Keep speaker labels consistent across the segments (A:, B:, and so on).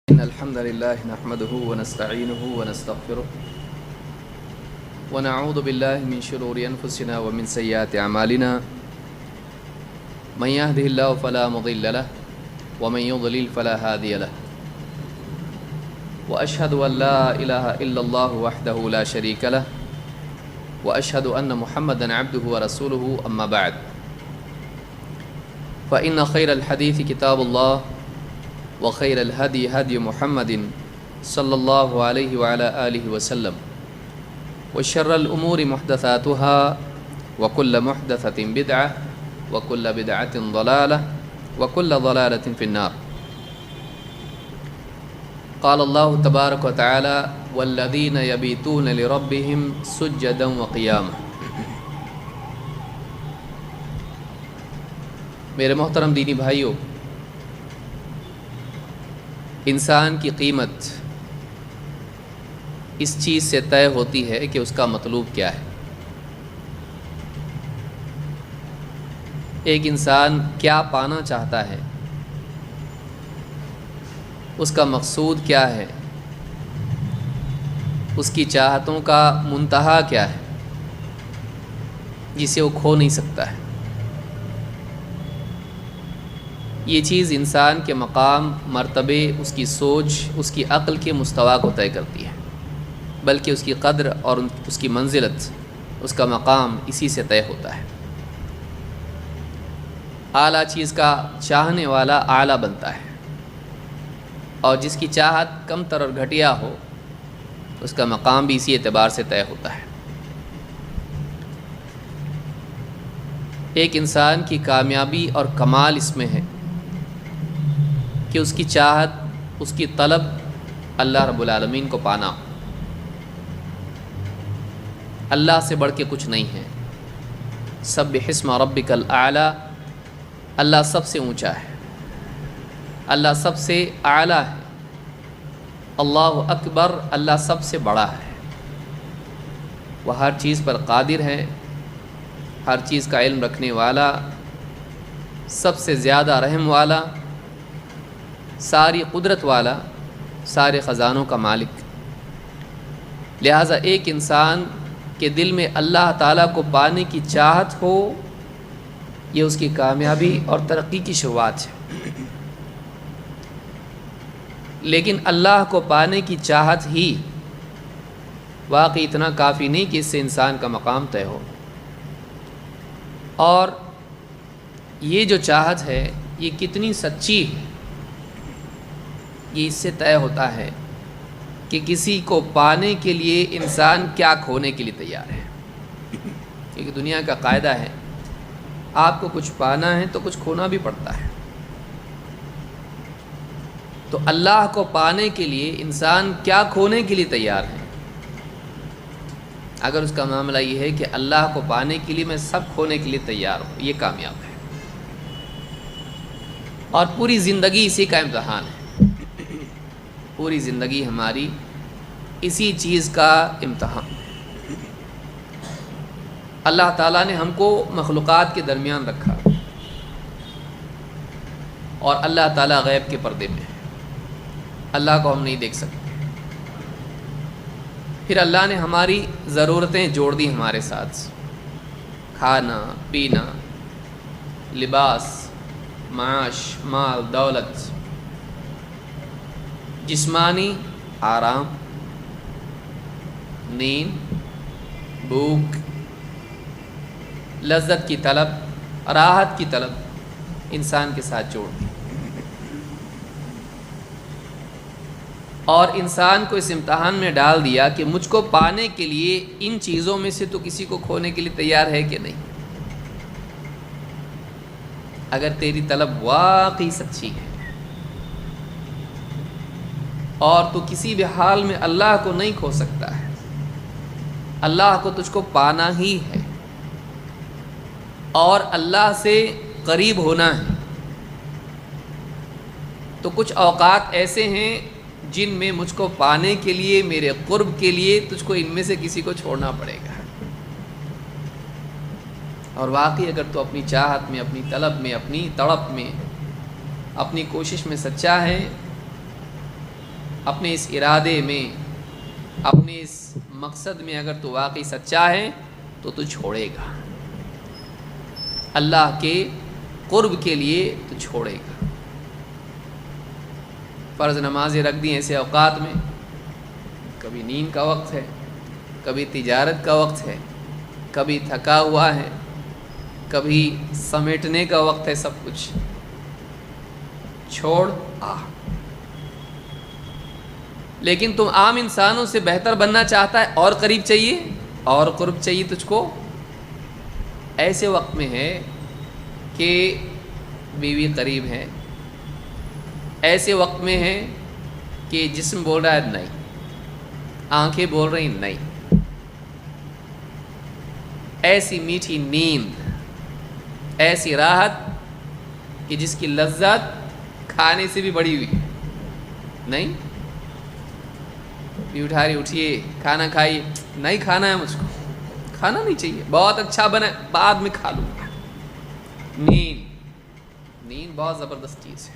A: إن الحمد لله نحمده ونستعينه ونستغفره ونعوذ بالله من شرور أنفسنا ومن سيئات أعمالنا من يهده الله فلا مضل له ومن يضلل فلا هادي له وأشهد أن لا إله إلا الله وحده لا شريك له وأشهد أن محمدا عبده ورسوله أما بعد فإن خير الحديث كتاب الله وخير الهدي هدي محمد صلى الله عليه وعلى آله وسلم وشر الأمور محدثاتها وكل محدثة بدعة وكل بدعة ضلالة وكل ضلالة في النار. قال الله تبارك وتعالى والذين يبيتون لربهم سجدا وقياما. میرے محترم دینی بھائیوں، انسان کی قیمت اس چیز سے طے ہوتی ہے کہ اس کا مطلوب کیا ہے. ایک انسان کیا پانا چاہتا ہے، اس کا مقصود کیا ہے، اس کی چاہتوں کا منتہا کیا ہے جسے وہ کھو نہیں سکتا ہے. یہ چیز انسان کے مقام، مرتبے، اس کی سوچ، اس کی عقل کے مستویٰ کو طے کرتی ہے، بلکہ اس کی قدر اور اس کی منزلت، اس کا مقام اسی سے طے ہوتا ہے. اعلیٰ چیز کا چاہنے والا اعلیٰ بنتا ہے، اور جس کی چاہت کم تر اور گھٹیا ہو اس کا مقام بھی اسی اعتبار سے طے ہوتا ہے. ایک انسان کی کامیابی اور کمال اس میں ہے کہ اس کی چاہت، اس کی طلب اللہ رب العالمین کو پانا ہو. اللہ سے بڑھ کے کچھ نہیں ہے. سبح اسم ربک الاعلی، اللہ سب سے اونچا ہے، اللہ سب سے اعلیٰ ہے. اللہ اکبر، اللہ سب سے بڑا ہے. وہ ہر چیز پر قادر ہے، ہر چیز کا علم رکھنے والا، سب سے زیادہ رحم والا، ساری قدرت والا، سارے خزانوں کا مالک. لہٰذا ایک انسان کے دل میں اللہ تعالیٰ کو پانے کی چاہت ہو، یہ اس کی کامیابی اور ترقی کی شروعات ہے. لیکن اللہ کو پانے کی چاہت ہی واقعی اتنا کافی نہیں کہ اس سے انسان کا مقام طے ہو. اور یہ جو چاہت ہے یہ کتنی سچی ہے، یہ اس سے طے ہوتا ہے کہ کسی کو پانے کے لیے انسان کیا کھونے کے لیے تیار ہے. کیونکہ دنیا کا قاعدہ ہے آپ کو کچھ پانا ہے تو کچھ کھونا بھی پڑتا ہے. تو اللہ کو پانے کے لیے انسان کیا کھونے کے لیے تیار ہے؟ اگر اس کا معاملہ یہ ہے کہ اللہ کو پانے کے لیے میں سب کھونے کے لیے تیار ہوں، یہ کامیاب ہے. اور پوری زندگی اسی کا امتحان ہے. پوری زندگی ہماری اسی چیز کا امتحان ہے. اللہ تعالیٰ نے ہم کو مخلوقات کے درمیان رکھا، اور اللہ تعالیٰ غیب کے پردے میں ہے. اللہ کو ہم نہیں دیکھ سکتے. پھر اللہ نے ہماری ضرورتیں جوڑ دی ہمارے ساتھ، کھانا، پینا، لباس، معاش، مال، دولت، جسمانی آرام، نیند، بھوک، لذت کی طلب، راحت کی طلب انسان کے ساتھ جوڑ دی. اور انسان کو اس امتحان میں ڈال دیا کہ مجھ کو پانے کے لیے ان چیزوں میں سے تو کسی کو کھونے کے لیے تیار ہے کہ نہیں. اگر تیری طلب واقعی سچی ہے اور تو کسی بھی حال میں اللہ کو نہیں کھو سکتا ہے، اللہ کو تجھ کو پانا ہی ہے اور اللہ سے قریب ہونا ہے، تو کچھ اوقات ایسے ہیں جن میں مجھ کو پانے کے لیے، میرے قرب کے لیے تجھ کو ان میں سے کسی کو چھوڑنا پڑے گا. اور واقعی اگر تو اپنی چاہت میں، اپنی طلب میں، اپنی تڑپ میں، اپنی کوشش میں سچا ہے اپنے اس ارادے میں، اپنے اس مقصد میں اگر تو واقعی سچا ہے تو تو چھوڑے گا، اللہ کے قرب کے لیے تو چھوڑے گا۔ فرض نمازیں رکھ دی ایسے اوقات میں، کبھی نیند کا وقت ہے، کبھی تجارت کا وقت ہے، کبھی تھکا ہوا ہے، کبھی سمیٹنے کا وقت ہے، سب کچھ چھوڑ آ۔ لیکن تم عام انسانوں سے بہتر بننا چاہتا ہے، اور قریب چاہیے، اور قرب چاہیے تجھ کو۔ ایسے وقت میں ہے کہ بیوی قریب ہے، ایسے وقت میں ہے کہ جسم بول رہا ہے نہیں، آنکھیں بول رہی نہیں، ایسی میٹھی نیند، ایسی راحت کہ جس کی لذت کھانے سے بھی بڑی ہوئی نہیں، بھی اٹھا رہی، اٹھیے کھانا کھائیے، نہیں کھانا ہے مجھ کو، کھانا نہیں چاہیے، بہت اچھا بنا بعد میں کھا لوں گا۔ نیند بہت زبردست چیز ہے،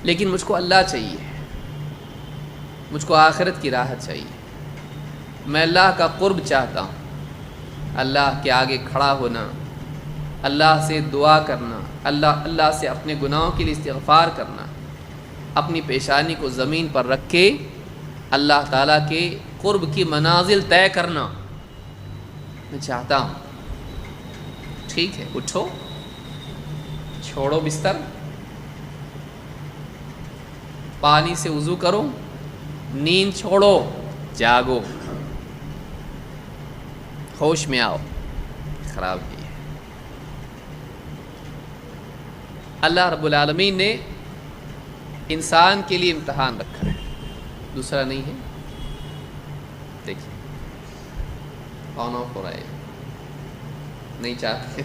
A: لیکن مجھ کو اللہ چاہیے، مجھ کو آخرت کی راحت چاہیے، میں اللہ کا قرب چاہتا ہوں، اللہ کے آگے کھڑا ہونا، اللہ سے دعا کرنا، اللہ سے اپنے گناہوں کے لیے استغفار کرنا، اپنی پیشانی کو زمین پر رکھ کے اللہ تعالیٰ کے قرب کی منازل طے کرنا میں چاہتا ہوں۔ ٹھیک ہے، اٹھو، چھوڑو بستر، پانی سے وضو کرو، نیند چھوڑو، جاگو، ہوش میں آؤ، خراب کی ہے۔ اللہ رب العالمین نے انسان کے لیے امتحان رکھا ہے، دوسرا نہیں ہے۔ دیکھیے آن آف ہو رہا ہے، نہیں چاہتے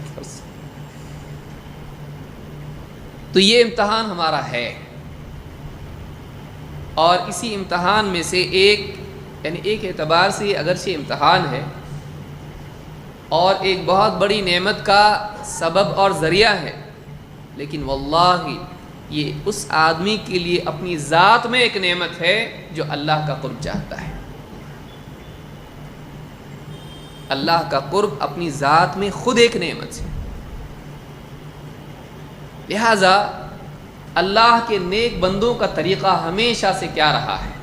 A: تو یہ امتحان ہمارا ہے، اور اسی امتحان میں سے ایک اعتبار سے یہ اگرچہ امتحان ہے اور ایک بہت بڑی نعمت کا سبب اور ذریعہ ہے، لیکن واللہ یہ اس آدمی کے لیے اپنی ذات میں ایک نعمت ہے جو اللہ کا قرب چاہتا ہے۔ اللہ کا قرب اپنی ذات میں خود ایک نعمت ہے، لہذا اللہ کے نیک بندوں کا طریقہ ہمیشہ سے کیا رہا ہے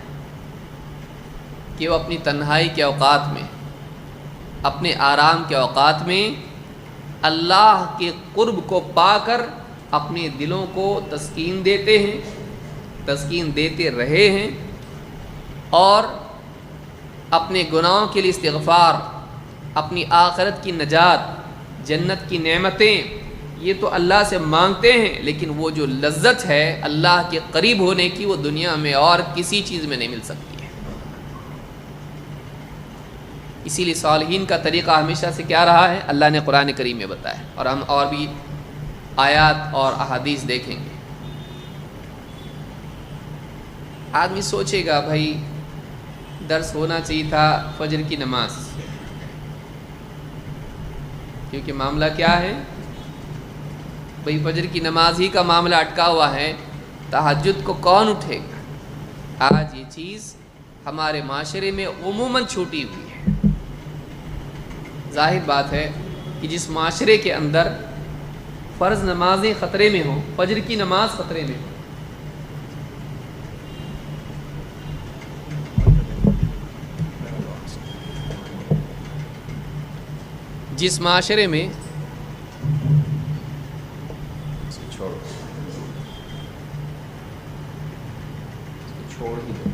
A: کہ وہ اپنی تنہائی کے اوقات میں، اپنے آرام کے اوقات میں اللہ کے قرب کو پا کر اپنے دلوں کو تسکین دیتے ہیں، تسکین دیتے رہے ہیں، اور اپنے گناہوں کے لیے استغفار، اپنی آخرت کی نجات، جنت کی نعمتیں یہ تو اللہ سے مانگتے ہیں، لیکن وہ جو لذت ہے اللہ کے قریب ہونے کی وہ دنیا میں اور کسی چیز میں نہیں مل سکتی ہے۔ اسی لیے صالحین کا طریقہ ہمیشہ سے کیا رہا ہے، اللہ نے قرآن کریم میں بتایا، اور ہم اور بھی آیات اور احادیث دیکھیں گے۔ آدمی سوچے گا بھائی درس ہونا چاہیے تھا فجر کی نماز، کیونکہ معاملہ کیا ہے بھائی، فجر کی نماز ہی کا معاملہ اٹکا ہوا ہے، تہجد کو کون اٹھے گا؟ آج یہ چیز ہمارے معاشرے میں عموماً چھوٹی ہوئی ہے۔ ظاہر بات ہے کہ جس معاشرے کے اندر فرض نمازیں خطرے میں ہوں، فجر کی نماز خطرے میں ہو، جس معاشرے میں چھوڑ ہی دو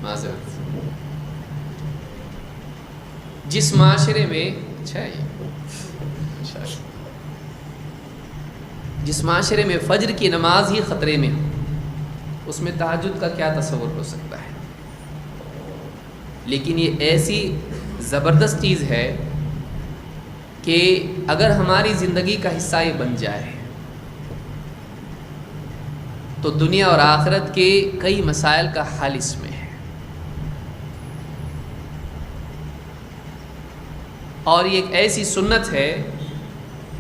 A: معذرت، جس معاشرے میں جس معاشرے میں فجر کی نماز ہی خطرے میں ہو، اس میں تہجد کا کیا تصور ہو سکتا ہے؟ لیکن یہ ایسی زبردست چیز ہے کہ اگر ہماری زندگی کا حصہ یہ بن جائے تو دنیا اور آخرت کے کئی مسائل کا حل اس میں ہے۔ اور یہ ایک ایسی سنت ہے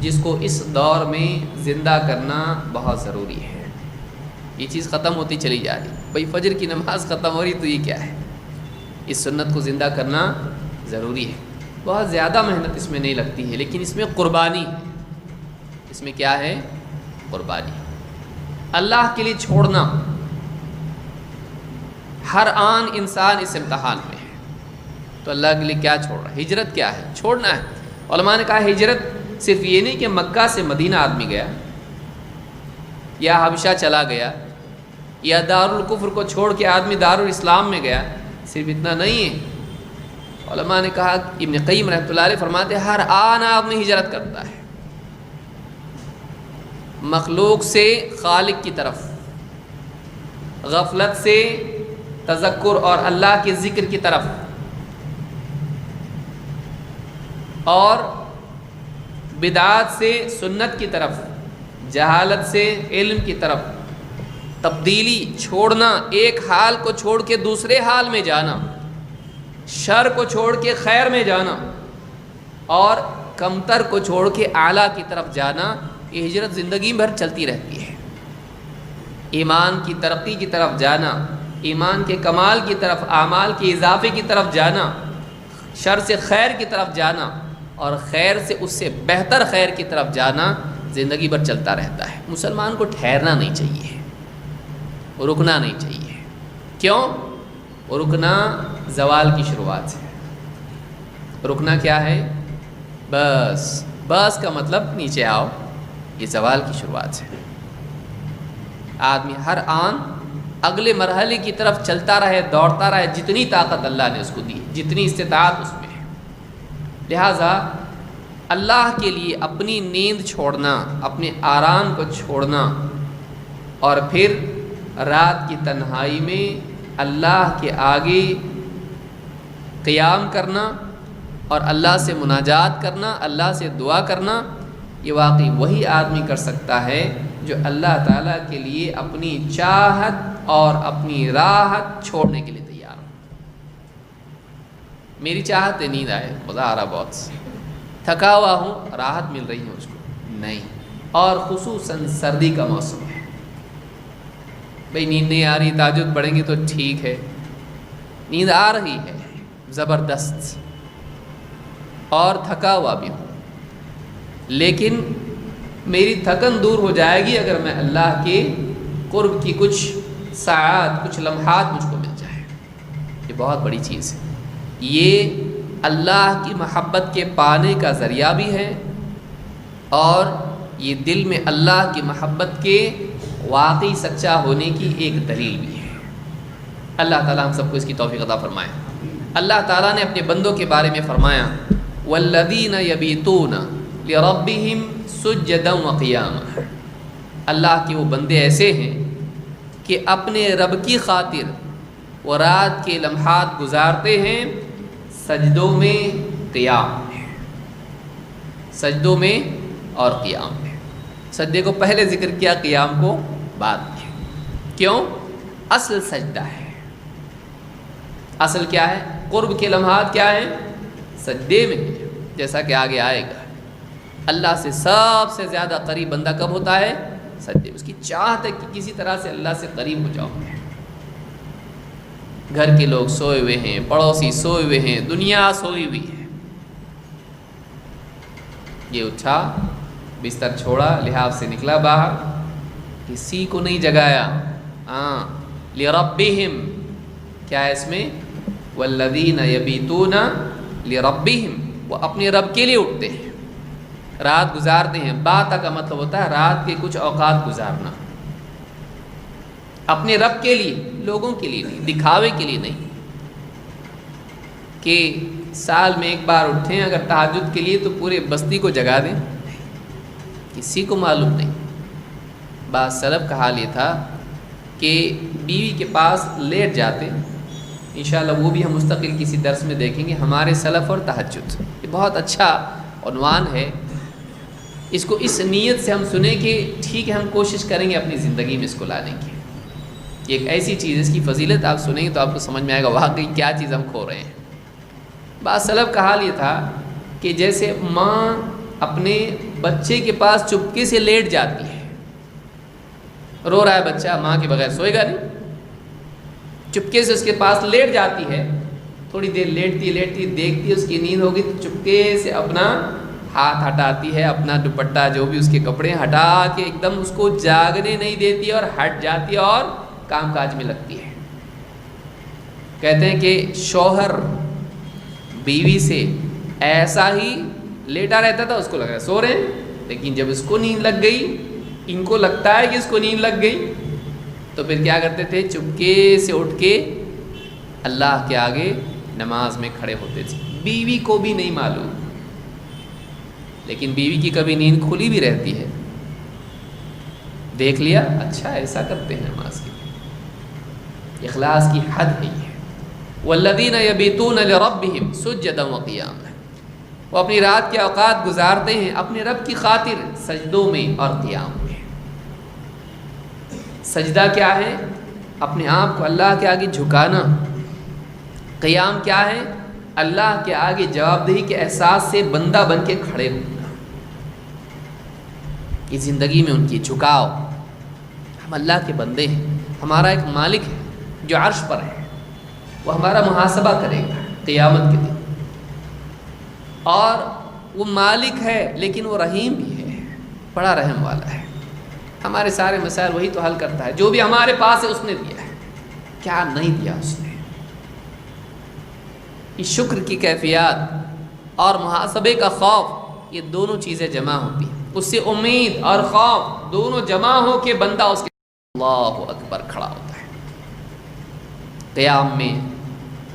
A: جس کو اس دور میں زندہ کرنا بہت ضروری ہے۔ یہ چیز ختم ہوتی چلی جا رہی، بھئی فجر کی نماز ختم ہو رہی تو یہ کیا ہے؟ اس سنت کو زندہ کرنا ضروری ہے۔ بہت زیادہ محنت اس میں نہیں لگتی ہے، لیکن اس میں قربانی ہے۔ اس میں کیا ہے؟ قربانی۔ اللہ کے لیے چھوڑنا۔ ہر آن انسان اس امتحان میں ہے، تو اللہ کے لیے کیا چھوڑ رہا ہے؟ ہجرت کیا ہے؟ چھوڑنا ہے۔ علماء نے کہا ہجرت صرف یہ نہیں کہ مکہ سے مدینہ آدمی گیا، یا حبشہ چلا گیا، یا دارالکفر کو چھوڑ کے آدمی دارالاسلام میں گیا، صرف اتنا نہیں ہے۔ علماء نے کہا، ابن قیم رحمۃ اللہ علیہ فرماتے ہیں ہر آن آدمی ہجرت کرتا ہے، مخلوق سے خالق کی طرف، غفلت سے تذکر اور اللہ کے ذکر کی طرف، اور بدعات سے سنت کی طرف، جہالت سے علم کی طرف، تبدیلی چھوڑنا، ایک حال کو چھوڑ کے دوسرے حال میں جانا، شر کو چھوڑ کے خیر میں جانا، اور کمتر کو چھوڑ کے اعلیٰ کی طرف جانا۔ یہ ہجرت زندگی بھر چلتی رہتی ہے۔ ایمان کی ترقی کی طرف جانا، ایمان کے کمال کی طرف، اعمال کے اضافے کی طرف جانا، شر سے خیر کی طرف جانا، اور خیر سے اس سے بہتر خیر کی طرف جانا زندگی بھر چلتا رہتا ہے۔ مسلمان کو ٹھہرنا نہیں چاہیے، رکنا نہیں چاہیے۔ کیوں؟ رکنا زوال کی شروعات ہے۔ رکنا کیا ہے؟ بس کا مطلب نیچے آؤ، یہ زوال کی شروعات ہے۔ آدمی ہر آن اگلے مرحلے کی طرف چلتا رہے، دوڑتا رہے، جتنی طاقت اللہ نے اس کو دی، جتنی استطاعت اس میں ہے۔ لہٰذا اللہ کے لیے اپنی نیند چھوڑنا، اپنے آرام کو چھوڑنا، اور پھر رات کی تنہائی میں اللہ کے آگے قیام کرنا اور اللہ سے مناجات کرنا، اللہ سے دعا کرنا، یہ واقعی وہی آدمی کر سکتا ہے جو اللہ تعالیٰ کے لیے اپنی چاہت اور اپنی راحت چھوڑنے کے لیے تیار ہو۔ میری چاہت ہے نیند آئے، مزہ آ رہا بہت، تھکا ہوا ہوں، راحت مل رہی ہے مجھ کو، نہیں۔ اور خصوصاً سردی کا موسم ہے، بھئی نیند نہیں آ رہی، تہجد پڑھیں گے تو ٹھیک ہے، نیند آ رہی ہے زبردست، اور تھکا ہوا بھی ہوں، لیکن میری تھکن دور ہو جائے گی اگر میں اللہ کے قرب کی کچھ ساعات، کچھ لمحات مجھ کو مل جائے۔ یہ بہت بڑی چیز ہے، یہ اللہ کی محبت کے پانے کا ذریعہ بھی ہے، اور یہ دل میں اللہ کی محبت کے واقعی سچا ہونے کی ایک دلیل بھی ہے۔ اللہ تعالیٰ ہم سب کو اس کی توفیق عطا فرمائے۔ اللہ تعالیٰ نے اپنے بندوں کے بارے میں فرمایا، والذین یبیتون لربہم سجدا وقیاما۔ اللہ کے وہ بندے ایسے ہیں کہ اپنے رب کی خاطر وہ رات کے لمحات گزارتے ہیں سجدوں میں، قیام میں، سجدوں میں اور قیام میں۔ سجدے کو پہلے ذکر کیا، قیام کو بعد میں۔ کیوں؟ اصل سجدہ ہے۔ اصل کیا ہے؟ قرب کے لمحات کیا ہیں؟ سجدے میں، جیسا کہ آگے آئے گا۔ اللہ سے سب سے زیادہ قریب بندہ کب ہوتا ہے؟ سجدے۔ اس کی چاہت ہے کہ کسی طرح سے اللہ سے قریب ہو جاؤ۔ گھر کے لوگ سوئے ہوئے ہیں، پڑوسی سوئے ہوئے ہیں، دنیا سوئی ہوئی ہے، یہ اٹھا، بستر چھوڑا، لحاف سے نکلا باہر، کسی کو نہیں جگایا۔ لربہم، کیا ہے اس میں؟ والذین یبیتون لربہم، وہ اپنے رب کے لیے اٹھتے ہیں، رات گزارتے ہیں۔ باتا کا مطلب ہوتا ہے رات کے کچھ اوقات گزارنا اپنے رب کے لیے، لوگوں کے لیے نہیں، دکھاوے کے لیے نہیں کہ سال میں ایک بار اٹھیں اگر تہجد کے لیے تو پورے بستی کو جگا دیں، کسی کو معلوم نہیں۔ بعض سلف کا حال یہ تھا کہ بیوی کے پاس لیٹ جاتے، انشاءاللہ وہ بھی ہم مستقل کسی درس میں دیکھیں گے، ہمارے سلف اور تہجد۔ یہ بہت اچھا عنوان ہے، اس کو اس نیت سے ہم سنیں کہ ٹھیک ہے ہم کوشش کریں گے اپنی زندگی میں اس کو لانے کی۔ یہ ایک ایسی چیز، اس کی فضیلت آپ سنیں گے تو آپ کو سمجھ میں آئے گا واقعی کیا چیز ہم کھو رہے ہیں۔ بعض سلف کا حال یہ تھا کہ جیسے ماں اپنے بچے کے پاس چپکے سے لیٹ جاتی ہے. رو رہا ہے بچہ، ماں کے بغیر سوئے گا نہیں. چپکے سے اس کے پاس لیٹ جاتی ہے، تھوڑی دیر لیٹتی دیکھتی ہے اس کی نیند ہوگی تو چپکے سے اپنا ہاتھ ہٹاتی ہے، اپنا دوپٹہ جو بھی اس کے کپڑے ہٹا کے ایک دم اس کو جاگنے نہیں دیتی اور ہٹ جاتی ہے اور کام کاج میں لگتی ہے. کہتے ہیں کہ شوہر بیوی سے ایسا ہی لیٹا رہتا تھا، اس کو لگ رہا ہے سو رہے ہیں، لیکن جب اس کو نیند لگ گئی، ان کو لگتا ہے کہ اس کو نیند لگ گئی، تو پھر کیا کرتے تھے؟ چپکے سے اٹھ کے اللہ کے آگے نماز میں کھڑے ہوتے تھے. بیوی کو بھی نہیں معلوم، لیکن بیوی کی کبھی نیند کھلی بھی رہتی ہے. دیکھ لیا، اچھا ایسا کرتے ہیں نماز کی. اخلاص کی حد ہے یہ. والذین یبیتون لربہم سجدا وقیاما، وہ اپنی رات کے اوقات گزارتے ہیں اپنے رب کی خاطر سجدوں میں اور قیام میں. سجدہ کیا ہے؟ اپنے آپ کو اللہ کے آگے جھکانا. قیام کیا ہے؟ اللہ کے آگے جواب دہی کے احساس سے بندہ بن کے کھڑے ہونا. یہ زندگی میں ان کی جھکاؤ. ہم اللہ کے بندے ہیں، ہمارا ایک مالک ہے جو عرش پر ہے، وہ ہمارا محاسبہ کرے گا قیامت کے دن. اور وہ مالک ہے لیکن وہ رحیم بھی ہے، بڑا رحم والا ہے. ہمارے سارے مسائل وہی تو حل کرتا ہے. جو بھی ہمارے پاس ہے اس نے دیا ہے، کیا نہیں دیا اس نے. یہ شکر کی کیفیات اور محاسبے کا خوف، یہ دونوں چیزیں جمع ہوتی ہیں. اس سے امید اور خوف دونوں جمع ہو کے بندہ اس کے اللہ اکبر کھڑا ہوتا ہے. قیام میں،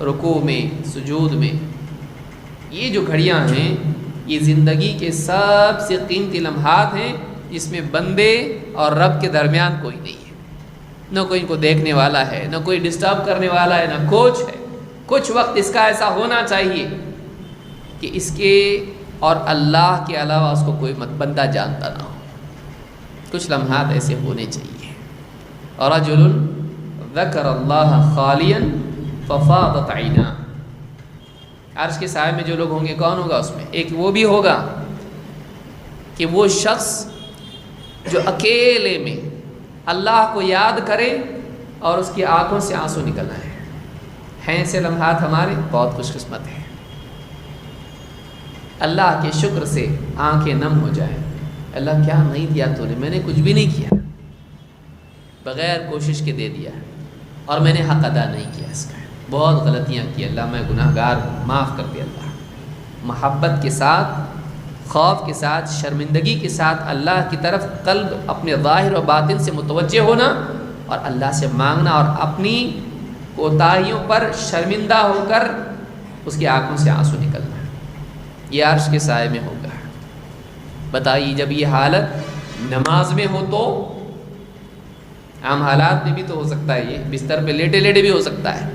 A: رکوع میں، سجود میں. یہ جو گھڑیاں ہیں یہ زندگی کے سب سے قیمتی لمحات ہیں جس میں بندے اور رب کے درمیان کوئی نہیں ہے. نہ کوئی ان کو دیکھنے والا ہے، نہ کوئی ڈسٹرب کرنے والا ہے، نہ کچھ ہے. کچھ وقت اس کا ایسا ہونا چاہیے کہ اس کے اور اللہ کے علاوہ اس کو کوئی بندہ جانتا نہ ہو. کچھ لمحات ایسے ہونے چاہیے. اور رجل ذکر اللہ خالیا ففاضت عیناہ. عرش کے سائے میں جو لوگ ہوں گے کون ہوگا اس میں؟ ایک وہ بھی ہوگا کہ وہ شخص جو اکیلے میں اللہ کو یاد کرے اور اس کی آنکھوں سے آنسو نکل آئے. ہیں ایسے لمحات ہمارے، بہت خوش قسمت ہے. اللہ کے شکر سے آنکھیں نم ہو جائیں. اللہ کیا نہیں دیا تو نے، میں نے کچھ بھی نہیں کیا، بغیر کوشش کے دے دیا اور میں نے حق ادا نہیں کیا اس کا. بہت غلطیاں کی، اللہ میں گناہ گار ہوں، معاف کر دے. اللہ محبت کے ساتھ، خوف کے ساتھ، شرمندگی کے ساتھ اللہ کی طرف قلب اپنے ظاہر و باطن سے متوجہ ہونا اور اللہ سے مانگنا اور اپنی کوتاہیوں پر شرمندہ ہو کر اس کی آنکھوں سے آنسو نکلنا. یہ عرش کے سائے میں ہوگا. بتائیے جب یہ حالت نماز میں ہو تو عام حالات میں بھی تو ہو سکتا ہے، یہ بستر پہ لیٹے لیٹے بھی ہو سکتا ہے،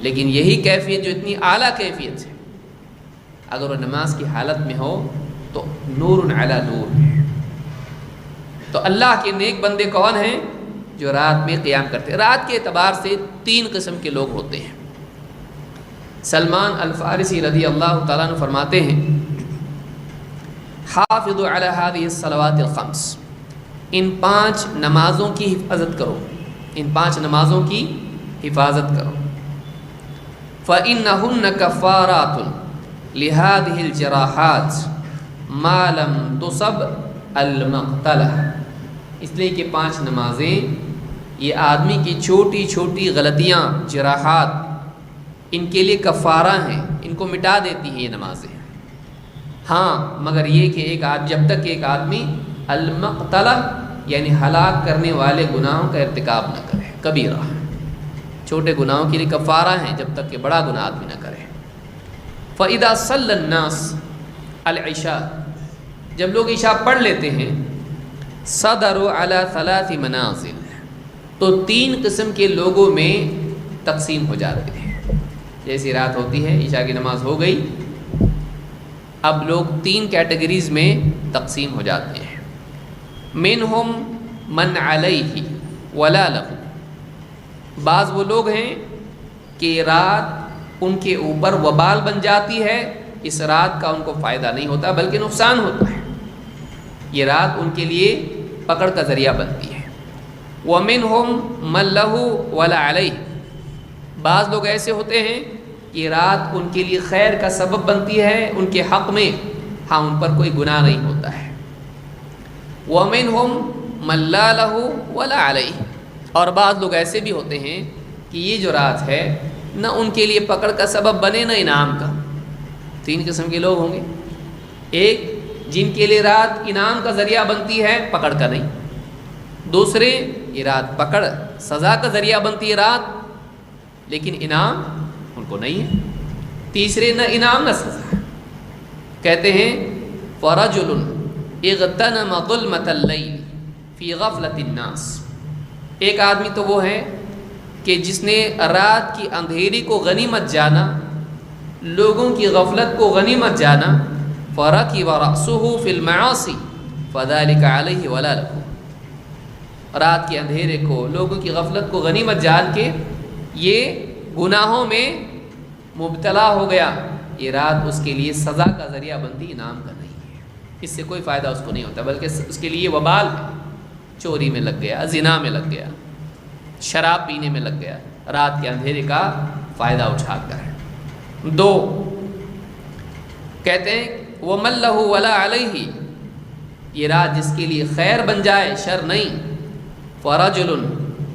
A: لیکن یہی کیفیت جو اتنی اعلیٰ کیفیت ہے اگر وہ نماز کی حالت میں ہو تو نور علی نور ہے. تو اللہ کے نیک بندے کون ہیں؟ جو رات میں قیام کرتے ہیں. رات کے اعتبار سے 3 قسم کے لوگ ہوتے ہیں. سلمان الفارسی رضی اللہ تعالیٰ عنہ فرماتے ہیں حافظوا علی هذه الصلوات الخمس، ان 5 نمازوں کی حفاظت کرو، ان 5 نمازوں کی حفاظت کرو. فَإِنَّهُنَّ كَفَّارَاتٌ لِهَذِهِ الْجَرَاحَاتِ مَا لَمْ تُصَبْ الْمَقْتَلَةِ. اس لیے کہ 5 نمازیں یہ آدمی کی چھوٹی چھوٹی غلطیاں، جراحات، ان کے لیے کفارہ ہیں، ان کو مٹا دیتی ہیں یہ نمازیں. ہاں مگر یہ کہ جب تک ایک آدمی المقتلہ یعنی ہلاک کرنے والے گناہوں کا ارتکاب نہ کرے. کبیرہ، چھوٹے گناہوں کے لیے کفارہ ہیں جب تک کہ بڑا گناہ آدمی نہ کرے. فَإِذَا صَلَّى النَّاسُ الْعِشَاءَ، جب لوگ عشاء پڑھ لیتے ہیں صَدَرُوا عَلَى 3 منازل، تو 3 قسم کے لوگوں میں تقسیم ہو جاتے ہیں. جیسی رات ہوتی ہے، عشاء کی نماز ہو گئی، اب لوگ 3 کیٹیگریز میں تقسیم ہو جاتے ہیں. منہم من علیہ ولا لہ، بعض وہ لوگ ہیں کہ رات ان کے اوپر وبال بن جاتی ہے، اس رات کا ان کو فائدہ نہیں ہوتا بلکہ نقصان ہوتا ہے. یہ رات ان کے لیے پکڑ کا ذریعہ بنتی ہے۔ وَمِنْهُمْ مَنْ لَهُ وَلَا عَلَيْهِ، بعض لوگ ایسے ہوتے ہیں کہ رات ان کے لیے خیر کا سبب بنتی ہے ان کے حق میں، ہاں ان پر کوئی گناہ نہیں ہوتا ہے۔ وَمِنْهُمْ مَنْ لَا لَهُ وَلَا عَلَيْهِ، اور بعض لوگ ایسے بھی ہوتے ہیں کہ یہ جو رات ہے نہ ان کے لیے پکڑ کا سبب بنے نہ انعام کا۔ تین قسم کے لوگ ہوں گے، ایک جن کے لیے رات انعام کا ذریعہ بنتی ہے، پکڑ کا نہیں۔ دوسرے یہ رات پکڑ سزا کا ذریعہ بنتی ہے رات، لیکن انعام ان کو نہیں ہے۔ تیسرے نہ انعام نہ سزا۔ کہتے ہیں فَرَجُلٌ اغتنم ظلمة الليل فی غفلة الناس، ایک آدمی تو وہ ہے کہ جس نے رات کی اندھیری کو غنیمت جانا، لوگوں کی غفلت کو غنیمت جانا، فَرَكِبَ رَأْسُهُ فِي الْمَعَاصِي فَذَلِكَ عَلَيْهِ وَلَا لَهُ، رات کے اندھیرے کو، لوگوں کی غفلت کو غنیمت جان کے یہ گناہوں میں مبتلا ہو گیا، یہ رات اس کے لیے سزا کا ذریعہ بنتی، انعام کا نہیں ہے۔ اس سے کوئی فائدہ اس کو نہیں ہوتا، بلکہ اس کے لیے وبال ہے، چوری میں لگ گیا، زنا میں لگ گیا، شراب پینے میں لگ گیا، رات کے اندھیرے کا فائدہ اٹھا کر۔ دو کہتے ہیں وَمَن لَهُ وَلَا عَلَيْهِ، یہ رات جس کے لیے خیر بن جائے شر نہیں۔ فَرَجُلٌ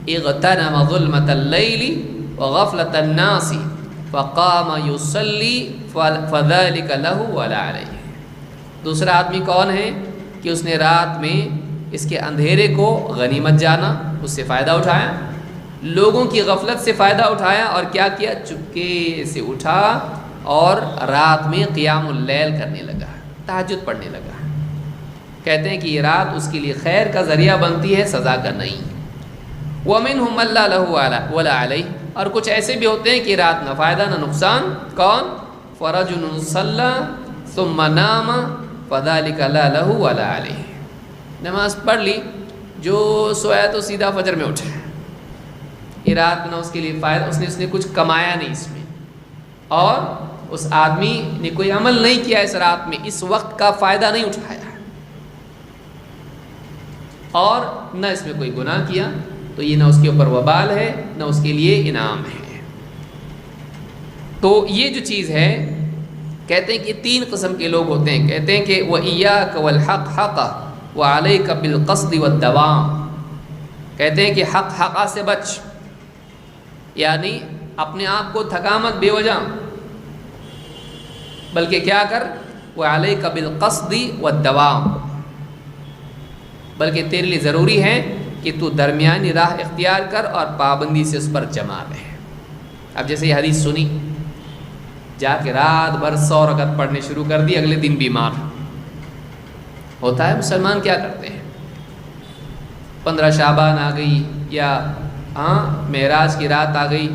A: اغتنم ظُلْمَةَ اللَّيْلِ وَغَفْلَةَ النَّاسِ فَقَامَ يُصَلِّي فَذَلِكَ لَهُ وَلَا عَلَيْهِ، دوسرا آدمی کون ہے کہ اس نے رات میں اس کے اندھیرے کو غنیمت جانا، اس سے فائدہ اٹھایا، لوگوں کی غفلت سے فائدہ اٹھایا، اور کیا کیا، چپکے سے اٹھا اور رات میں قیام اللیل کرنے لگا، تہجد پڑھنے لگا۔ کہتے ہیں کہ یہ رات اس کے لیے خیر کا ذریعہ بنتی ہے، سزا کا نہیں۔ وَمِنْهُمْ مَن لَّا لَهُ وَلَا عَلَيْهِ، اور کچھ ایسے بھی ہوتے ہیں کہ رات نہ فائدہ نہ نقصان۔ کون؟ فَرَجُلٌ صَلَّى ثُمَّ نَامَ فَذَلِكَ لَا لَهُ وَلَا عَلَيْهِ، نماز پڑھ لی، جو سویا تو سیدھا فجر میں اٹھا، یہ رات نہ اس کے لیے فائدہ، اس نے کچھ کمایا نہیں اس میں، اور اس آدمی نے کوئی عمل نہیں کیا اس رات میں، اس وقت کا فائدہ نہیں اٹھایا، اور نہ اس میں کوئی گناہ کیا، تو یہ نہ اس کے اوپر وبال ہے نہ اس کے لیے انعام ہے۔ تو یہ جو چیز ہے، کہتے ہیں کہ تین قسم کے لوگ ہوتے ہیں۔ کہتے ہیں کہ وَإِيَّاكَ وَالْحَقَّ حَقَّ وَعَلَيْكَ بِالْقَصْدِ وَالدَّوَامِ، کہتے ہیں کہ حق حقہ سے بچ، یعنی اپنے آپ کو تھکا مت بے وجہ، بلکہ کیا کر، وَعَلَيْكَ بِالْقَصْدِ وَالدَّوَامِ، بلکہ تیرے لیے ضروری ہے کہ تو درمیانی راہ اختیار کر اور پابندی سے اس پر جمع رہے۔ اب جیسے یہ حدیث سنی، جا کے رات بھر 100 رکعت پڑھنے شروع کر دی، اگلے دن بیمار ہوتا ہے۔ مسلمان کیا کرتے ہیں، 15 شعبان آ گئی، یا معراج کی رات آ گئی،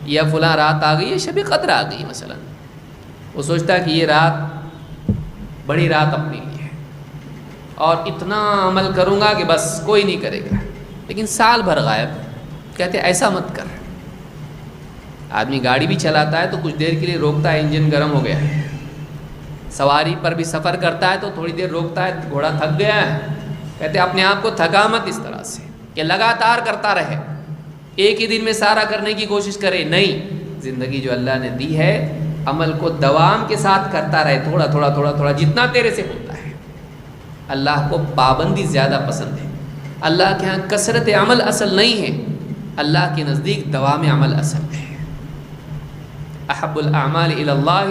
A: یا فلاں رات آ گئی، یا شب قدر آ گئی مثلا، وہ سوچتا ہے کہ یہ رات بڑی رات اپنے لیے ہے، اور اتنا عمل کروں گا کہ بس کوئی نہیں کرے گا، لیکن سال بھر غائب۔ کہتے ایسا مت کر۔ آدمی گاڑی بھی چلاتا ہے تو کچھ دیر کے لیے روکتا ہے، انجن گرم ہو گیا ہے، سواری پر بھی سفر کرتا ہے تو تھوڑی دیر روکتا ہے، گھوڑا تھک گیا ہے، کہتے اپنے آپ کو تھکا مت اس طرح سے کہ لگاتار کرتا رہے، ایک ہی دن میں سارا کرنے کی کوشش کرے، نہیں۔ زندگی جو اللہ نے دی ہے، عمل کو دوام کے ساتھ کرتا رہے، تھوڑا تھوڑا تھوڑا تھوڑا، جتنا تیرے سے ہوتا ہے۔ اللہ کو پابندی زیادہ پسند ہے، اللہ کے ہاں کثرت عمل اصل نہیں ہے، اللہ کے نزدیک دوام عمل اصل ہے۔ احب الاعمال الی اللہ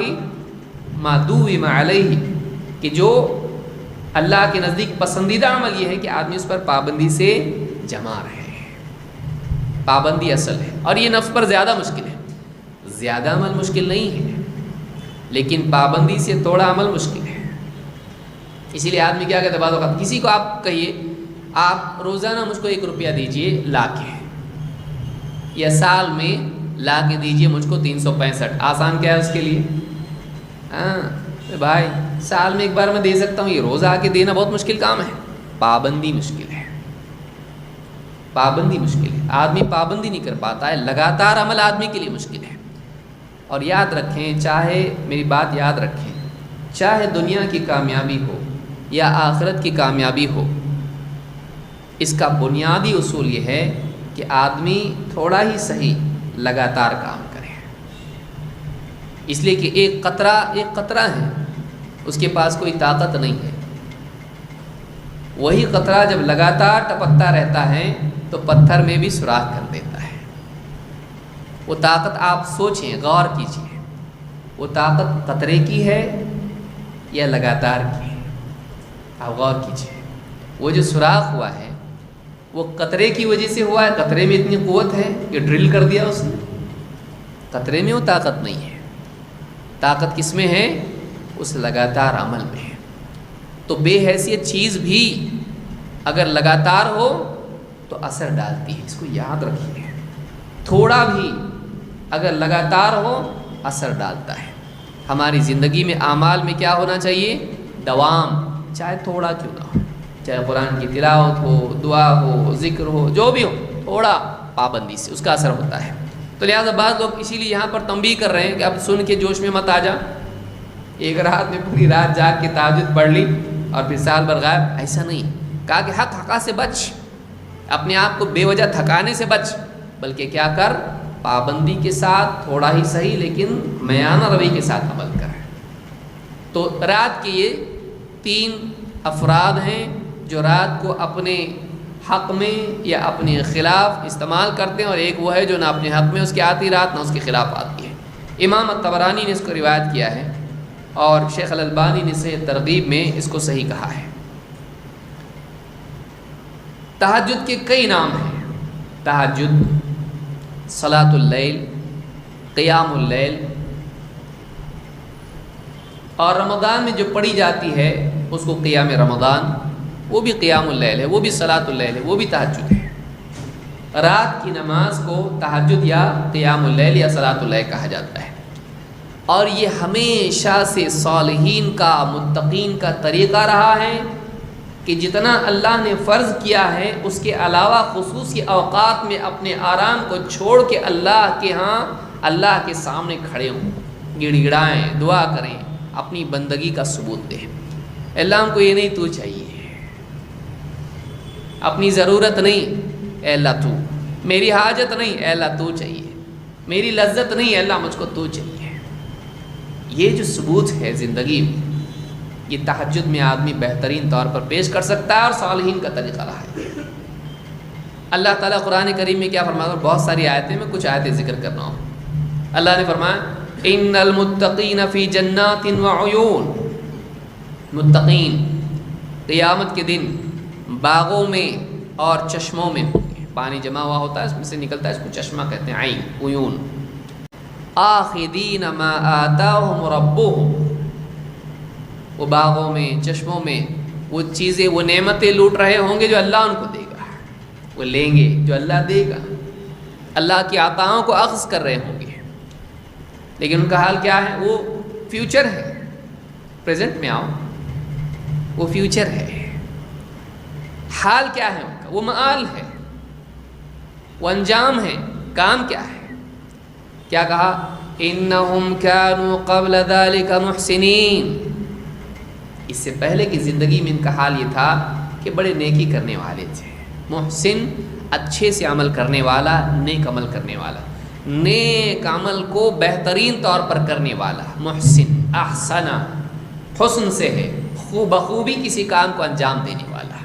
A: ما دوم علیہ، کہ جو اللہ کے نزدیک پسندیدہ عمل یہ ہے کہ آدمی اس پر پابندی سے جمع رہے، پابندی اصل ہے۔ اور یہ نفس پر زیادہ مشکل ہے، زیادہ عمل مشکل نہیں ہے، لیکن پابندی سے تھوڑا عمل مشکل ہے۔ اسی لیے آدمی کیا کہتا ہے، بعض اوقات کسی کو آپ کہیے آپ روزانہ مجھ کو 1 روپیہ دیجئے لا کے، یا سال میں لا کے دیجئے مجھ کو 365، آسان کیا ہے اس کے لیے؟ بھائی سال میں 1 بار میں دے سکتا ہوں، یہ روزہ آ کے دینا بہت مشکل کام ہے۔ پابندی مشکل ہے، پابندی مشکل ہے، آدمی پابندی نہیں کر پاتا ہے، لگاتار عمل آدمی کے لیے مشکل ہے۔ اور یاد رکھیں، چاہے میری بات یاد رکھیں، چاہے دنیا کی کامیابی ہو یا آخرت کی کامیابی ہو، اس کا بنیادی اصول یہ ہے کہ آدمی تھوڑا ہی صحیح لگاتار کام کرے، اس لیے کہ ایک قطرہ ہے، اس کے پاس کوئی طاقت نہیں ہے۔ وہی قطرہ جب لگاتار ٹپکتا رہتا ہے تو پتھر میں بھی سوراخ کر دیتا ہے۔ وہ طاقت آپ سوچیں، غور کیجیے، وہ طاقت قطرے کی ہے یا لگاتار کی ہے؟ آپ غور کیجیے، وہ جو سوراخ ہوا ہے وہ قطرے کی وجہ سے ہوا ہے، قطرے میں اتنی قوت ہے کہ ڈرل کر دیا اس نے، قطرے میں وہ طاقت نہیں ہے، طاقت کس میں ہے؟ اس لگاتار عمل میں ہے۔ تو بے حیثیت چیز بھی اگر لگاتار ہو تو اثر ڈالتی ہے، اس کو یاد رکھیے، تھوڑا بھی اگر لگاتار ہو اثر ڈالتا ہے۔ ہماری زندگی میں اعمال میں کیا ہونا چاہیے؟ دوام، چاہے تھوڑا کیوں نہ ہو، چاہے قرآن کی تلاوت ہو، دعا ہو، ذکر ہو، جو بھی ہو، تھوڑا پابندی سے اس کا اثر ہوتا ہے۔ تو لہٰذا بعض لوگ اسی لیے یہاں پر تنبیہ کر رہے ہیں کہ اب سن کے جوش میں مت آ جا، ایک رات میں پوری رات جاگ کے تہجد پڑھ لی اور پھر سال بھر غائب، ایسا نہیں۔ کہا کہ حق سے بچ، اپنے آپ کو بے وجہ تھکانے سے بچ، بلکہ کیا کر؟ پابندی کے ساتھ، تھوڑا ہی صحیح لیکن میانہ روی کے ساتھ عمل کر۔ تو رات کے یہ 3 افراد ہیں جو رات کو اپنے حق میں یا اپنے خلاف استعمال کرتے ہیں، اور ایک وہ ہے جو نہ اپنے حق میں اس کی آتی رات، نہ اس کے خلاف آتی ہے۔ امام الطبرانی نے اس کو روایت کیا ہے، اور شیخ الالبانی نے صحیح ترغیب میں اس کو صحیح کہا ہے۔ تہجد کے کئی نام ہیں، تہجد، صلاۃ اللیل، قیام اللیل، اور رمضان میں جو پڑھی جاتی ہے اس کو قیام رمضان، وہ بھی قیام اللیل ہے، وہ بھی صلاۃ اللیل ہے، وہ بھی تہجد ہے۔ رات کی نماز کو تہجد یا قیام اللیل یا صلاۃ اللیل کہا جاتا ہے، اور یہ ہمیشہ سے صالحین کا، متقین کا طریقہ رہا ہے کہ جتنا اللہ نے فرض کیا ہے اس کے علاوہ خصوصی اوقات میں اپنے آرام کو چھوڑ کے اللہ کے ہاں، اللہ کے سامنے کھڑے ہوں، گڑ گڑائیں، دعا کریں، اپنی بندگی کا ثبوت دیں۔ اللہ ہم کو یہ نہیں تو چاہیے، اپنی ضرورت نہیں، اے اللہ تو، میری حاجت نہیں، اے اللہ تو چاہیے، میری لذت نہیں، اے اللہ مجھ کو تو چاہیے۔ یہ جو ثبوت ہے زندگی میں، یہ تہجد میں آدمی بہترین طور پر پیش کر سکتا ہے، اور صالحین کا طریقہ رہا ہے۔ اللہ تعالیٰ قرآن کریم میں کیا فرماتا ہے؟ بہت ساری آیتیں، میں کچھ آیتیں ذکر کر رہا ہوں۔ اللہ نے فرمایا ان المتقین فی جنات وعیون، متقین قیامت کے دن باغوں میں اور چشموں میں ہوں گے، پانی جمع ہوا ہوتا ہے اس میں سے نکلتا ہے، اس کو چشمہ کہتے ہیں، عین، عیون۔ آخذین ما آتاہم ربہم، وہ باغوں میں، چشموں میں وہ چیزیں، وہ نعمتیں لوٹ رہے ہوں گے جو اللہ ان کو دے گا، وہ لیں گے جو اللہ دے گا، اللہ کی عطاؤں کو اخذ کر رہے ہوں گے۔ لیکن ان کا حال کیا ہے؟ وہ فیوچر ہے، پریزنٹ میں آؤ، وہ فیوچر ہے۔ حال کیا ہے ان کا؟ وہ مآل ہے، وہ انجام ہے، کام کیا ہے؟ کیا کہا؟ انہم کانوا قبل ذلک محسنین، اس سے پہلے کی زندگی میں ان کا حال یہ تھا کہ بڑے نیکی کرنے والے تھے۔ محسن، اچھے سے عمل کرنے والا، نیک عمل کرنے والا، نیک عمل کو بہترین طور پر کرنے والا، محسن، احسن، حسن سے ہے، بخوبی کسی کام کو انجام دینے والا۔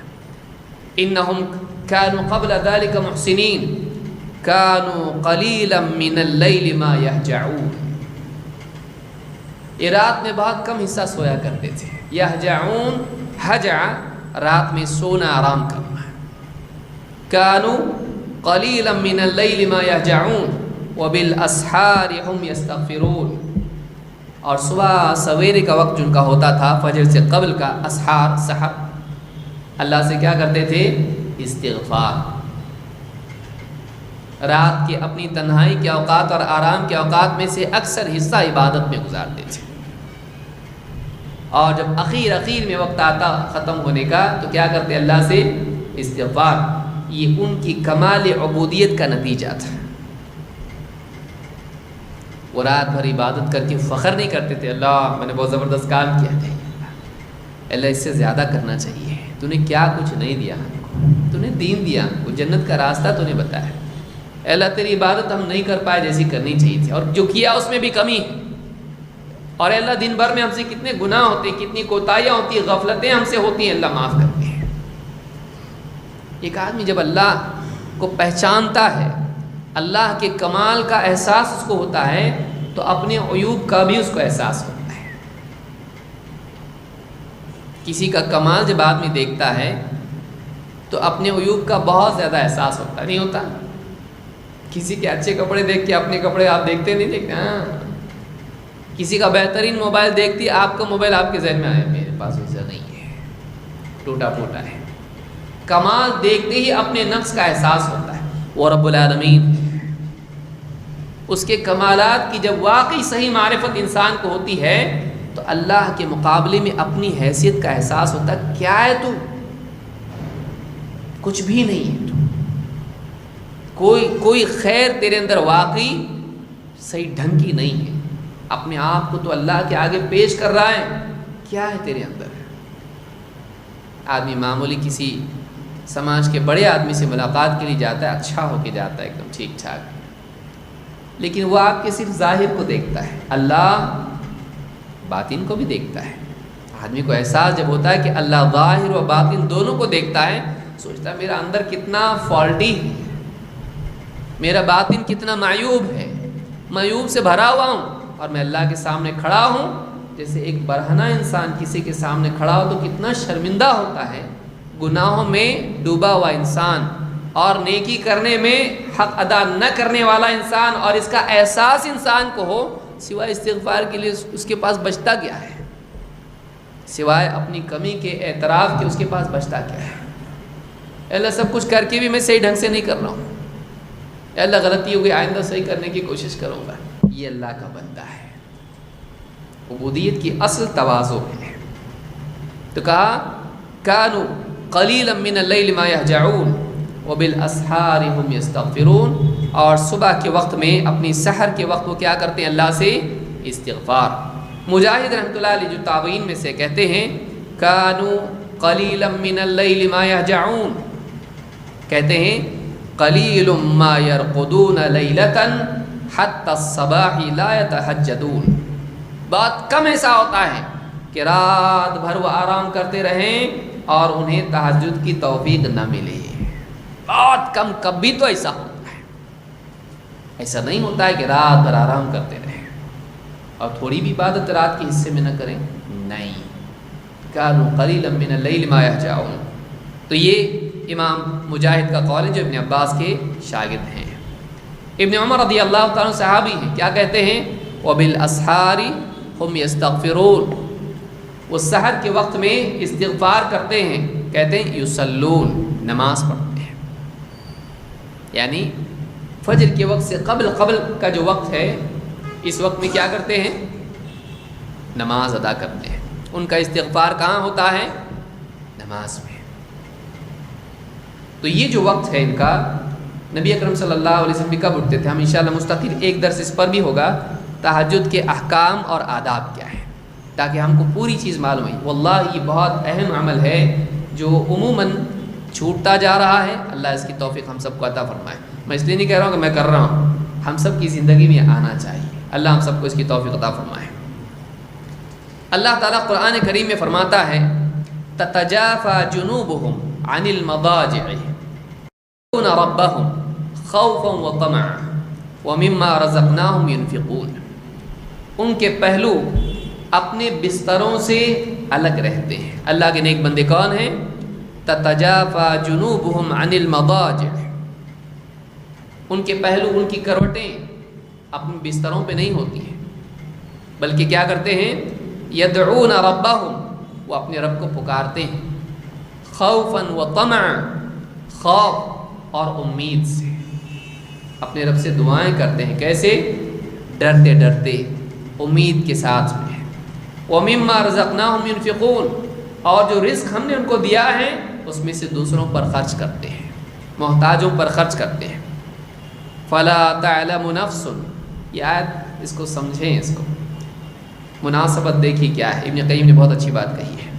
A: انہم کانوا قبل ذلک محسنین کانوا قلیلا من اللیل ما یہجعون، یہ رات میں بہت کم حصہ سویا کرتے تھے۔ یہجعون، ہجع، رات میں سونا، آرام کرنا۔ کانوا قلیلا من اللیل ما یہجعون وبالاسحار ہم یستغفرون، اور صبح سویرے کا وقت جن کا ہوتا تھا، فجر سے قبل کا، اسحار، سحر، اللہ سے کیا کرتے تھے؟ استغفار۔ رات کے اپنی تنہائی کے اوقات اور آرام کے اوقات میں سے اکثر حصہ عبادت میں گزارتے تھے، اور جب اخیر میں وقت آتا ختم ہونے کا تو کیا کرتے؟ اللہ سے استغفار۔ یہ ان کی کمال عبودیت کا نتیجہ تھا۔ وہ رات بھر عبادت کر کے فخر نہیں کرتے تھے، اللہ میں نے بہت زبردست کام کیا تھا، اللہ اس سے زیادہ کرنا چاہیے، تو نے کیا کچھ نہیں دیا ہم کو، تو نے دین دیا ہم کو، جنت کا راستہ تو نے بتایا، اللہ تیری عبادت ہم نہیں کر پائے جیسی کرنی چاہیے تھی، اور جو کیا اس میں بھی کمی ہے، اور اللہ دن بھر میں ہم سے کتنے گناہ ہوتے ہیں، کتنی کوتاہیاں ہوتی ہیں، غفلتیں ہم سے ہوتی ہیں، اللہ معاف کرتے ہیں۔ ایک آدمی جب اللہ کو پہچانتا ہے، اللہ کے کمال کا احساس اس کو ہوتا ہے، تو اپنے عیوب کا بھی اس کو احساس ہوتا ہے۔ کسی کا کمال جب آدمی دیکھتا ہے تو اپنے عیوب کا بہت زیادہ احساس ہوتا نہیں ہوتا؟ کسی کے اچھے کپڑے دیکھ کے اپنے کپڑے آپ دیکھتے نہیں دیکھتے؟ ہاں، کسی کا بہترین موبائل دیکھتی آپ کا موبائل آپ کے ذہن میں آیا، میرے پاس ویسا نہیں ہے، ٹوٹا پھوٹا ہے۔ کمال دیکھتے ہی اپنے نقص کا احساس ہوتا ہے۔ وہ رب العالمین اس کے کمالات کی جب واقعی صحیح معرفت انسان کو ہوتی ہے تو اللہ کے مقابلے میں اپنی حیثیت کا احساس ہوتا ہے، کیا ہے تو؟ کچھ بھی نہیں ہے تو، کوئی خیر تیرے اندر واقعی صحیح ڈھنگ کی نہیں ہے، اپنے آپ کو تو اللہ کے آگے پیش کر رہا ہے، کیا ہے تیرے اندر؟ آدمی معمولی کسی سماج کے بڑے آدمی سے ملاقات کے لیے جاتا ہے، اچھا ہو کے جاتا ہے، ایک دم ٹھیک ٹھاک، لیکن وہ آپ کے صرف ظاہر کو دیکھتا ہے، اللہ باطن کو بھی دیکھتا ہے۔ آدمی کو احساس جب ہوتا ہے کہ اللہ ظاہر و باطن دونوں کو دیکھتا ہے، سوچتا ہے میرا اندر کتنا فالٹی ہے، میرا باطن کتنا معیوب ہے، معیوب سے بھرا ہوا ہوں، اور میں اللہ کے سامنے کھڑا ہوں۔ جیسے ایک برہنہ انسان کسی کے سامنے کھڑا ہو تو کتنا شرمندہ ہوتا ہے، گناہوں میں ڈوبا ہوا انسان اور نیکی کرنے میں حق ادا نہ کرنے والا انسان، اور اس کا احساس انسان کو ہو، سوائے استغفار کے لیے اس کے پاس بچتا کیا ہے؟ سوائے اپنی کمی کے اعتراف کے اس کے پاس بچتا کیا ہے؟ اللہ سب کچھ کر کے بھی میں صحیح ڈھنگ سے نہیں کر رہا ہوں، اللہ غلطی ہو گئی، آئندہ صحیح کرنے کی کوشش کروں گا۔ یہ اللہ کا بندہ ہے، عبودیت کی اصل تواضع ہے۔ تو کہا کانوا قلیلا من اللیل ما یہجعون وبالاسحار هم یستغفرون، اور صبح کے وقت میں اپنی سحر کے وقت وہ کیا کرتے ہیں؟ اللہ سے استغفار۔ مجاہد رحمۃ اللہ علیہ جو تابعین میں سے کہتے ہیں کانوا قلیلا من اللیل ما یہجعون، کہتے ہیں قلیل ما یرقدون لیلۃ حتی الصباح لا یتہجدون، بہت کم ایسا ہوتا ہے کہ رات بھر وہ آرام کرتے رہیں اور انہیں تہجد کی توفیق نہ ملے، بہت کم، کبھی تو ایسا ہوتا ہے۔ ایسا نہیں ہوتا ہے کہ رات بھر آرام کرتے رہیں اور تھوڑی بھی عبادت رات کے حصے میں نہ کریں، نہیں۔ کانوا قلیلا من اللیل ما یہجعون، تو یہ امام مجاہد کا قول ہے جو ابن عباس کے شاگرد ہیں۔ ابن عمر رضی اللہ تعالیٰ صحابی ہیں، کیا کہتے ہیں؟ وبالاسحار هم یستغفرون، وہ سحر کے وقت میں استغفار کرتے ہیں، کہتے ہیں یصلون، نماز پڑھتے ہیں، یعنی فجر کے وقت سے قبل کا جو وقت ہے، اس وقت میں کیا کرتے ہیں؟ نماز ادا کرتے ہیں۔ ان کا استغفار کہاں ہوتا ہے؟ نماز میں۔ تو یہ جو وقت ہے ان کا، نبی اکرم صلی اللہ علیہ وسلم بھی کب اٹھتے تھے؟ ہم انشاءاللہ مستقل ایک درس اس پر بھی ہوگا، تہجد کے احکام اور آداب کیا ہے، تاکہ ہم کو پوری چیز معلوم ہے۔ واللہ یہ بہت اہم عمل ہے جو عموماً چھوٹتا جا رہا ہے، اللہ اس کی توفیق ہم سب کو عطا فرمائے۔ میں اس لیے نہیں کہہ رہا ہوں کہ میں کر رہا ہوں، ہم سب کی زندگی میں آنا چاہیے، اللہ ہم سب کو اس کی توفیق عطا فرمائے۔ اللہ تعالیٰ قرآن کریم میں فرماتا ہے تتجافى جنوبهم عن المضاجع يدعون ربهم خوفا وطمعا ومما رزقناهم ينفقون، ان کے پہلو اپنے بستروں سے الگ رہتے ہیں۔ اللہ کے نیک بندے کون ہیں؟ تتجافى جنوبهم عن المضاجع، ان کے پہلو، ان کی کروٹیں اپنے بستروں پہ نہیں ہوتی ہیں، بلکہ کیا کرتے ہیں؟ یدعون ربهم، وہ اپنے رب کو پکارتے ہیں، خوفا وطمعا، خوف اور امید سے اپنے رب سے دعائیں کرتے ہیں، کیسے؟ ڈرتے ڈرتے، امید کے ساتھ میں۔ وَمِمَّا رَزَقْنَاهُمْ يُنْفِقُونَ، اور جو رزق ہم نے ان کو دیا ہے اس میں سے دوسروں پر خرچ کرتے ہیں، محتاجوں پر خرچ کرتے ہیں۔ فَلَا تَعْلَمُ نَفْسٌ، یہ آیت اس کو سمجھیں، اس کو مناسبت دیکھیے کیا ہے۔ ابن قیم نے بہت اچھی بات کہی ہے۔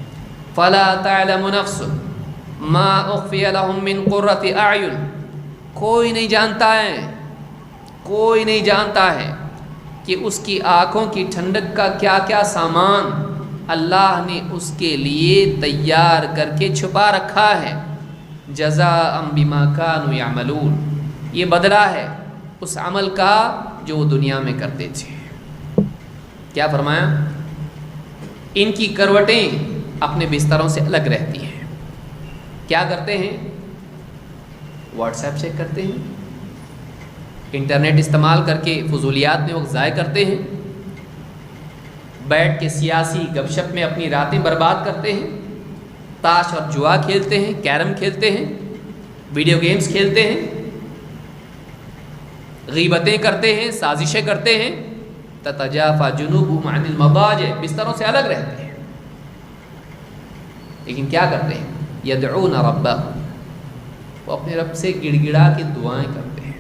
A: فلا تعلم نفس ما اخفی لهم من قرۃ اعین، کوئی نہیں جانتا ہے، کوئی نہیں جانتا ہے کہ اس کی آنکھوں کی ٹھنڈک کا کیا کیا سامان اللہ نے اس کے لیے تیار کر کے چھپا رکھا ہے. جزاء بما كانوا يعملون، یہ بدلہ ہے اس عمل کا جو وہ دنیا میں کرتے تھے. کیا فرمایا؟ ان کی کروٹیں اپنے بستروں سے الگ رہتی ہیں. کیا کرتے ہیں؟ واٹس ایپ چیک کرتے ہیں، انٹرنیٹ استعمال کر کے فضولیات میں وقت ضائع کرتے ہیں، بیٹھ کے سیاسی گپ شپ میں اپنی راتیں برباد کرتے ہیں، تاش اور جوا کھیلتے ہیں، کیرم کھیلتے ہیں، ویڈیو گیمز کھیلتے ہیں، غیبتیں کرتے ہیں، سازشیں کرتے ہیں. تتجافى جنوبهم عن المضاجع، بستروں سے الگ رہتے ہیں. لیکن کیا کرتے ہیں؟ یدعون ربهم، وہ اپنے رب سے گڑ گڑا کے دعائیں کرتے ہیں،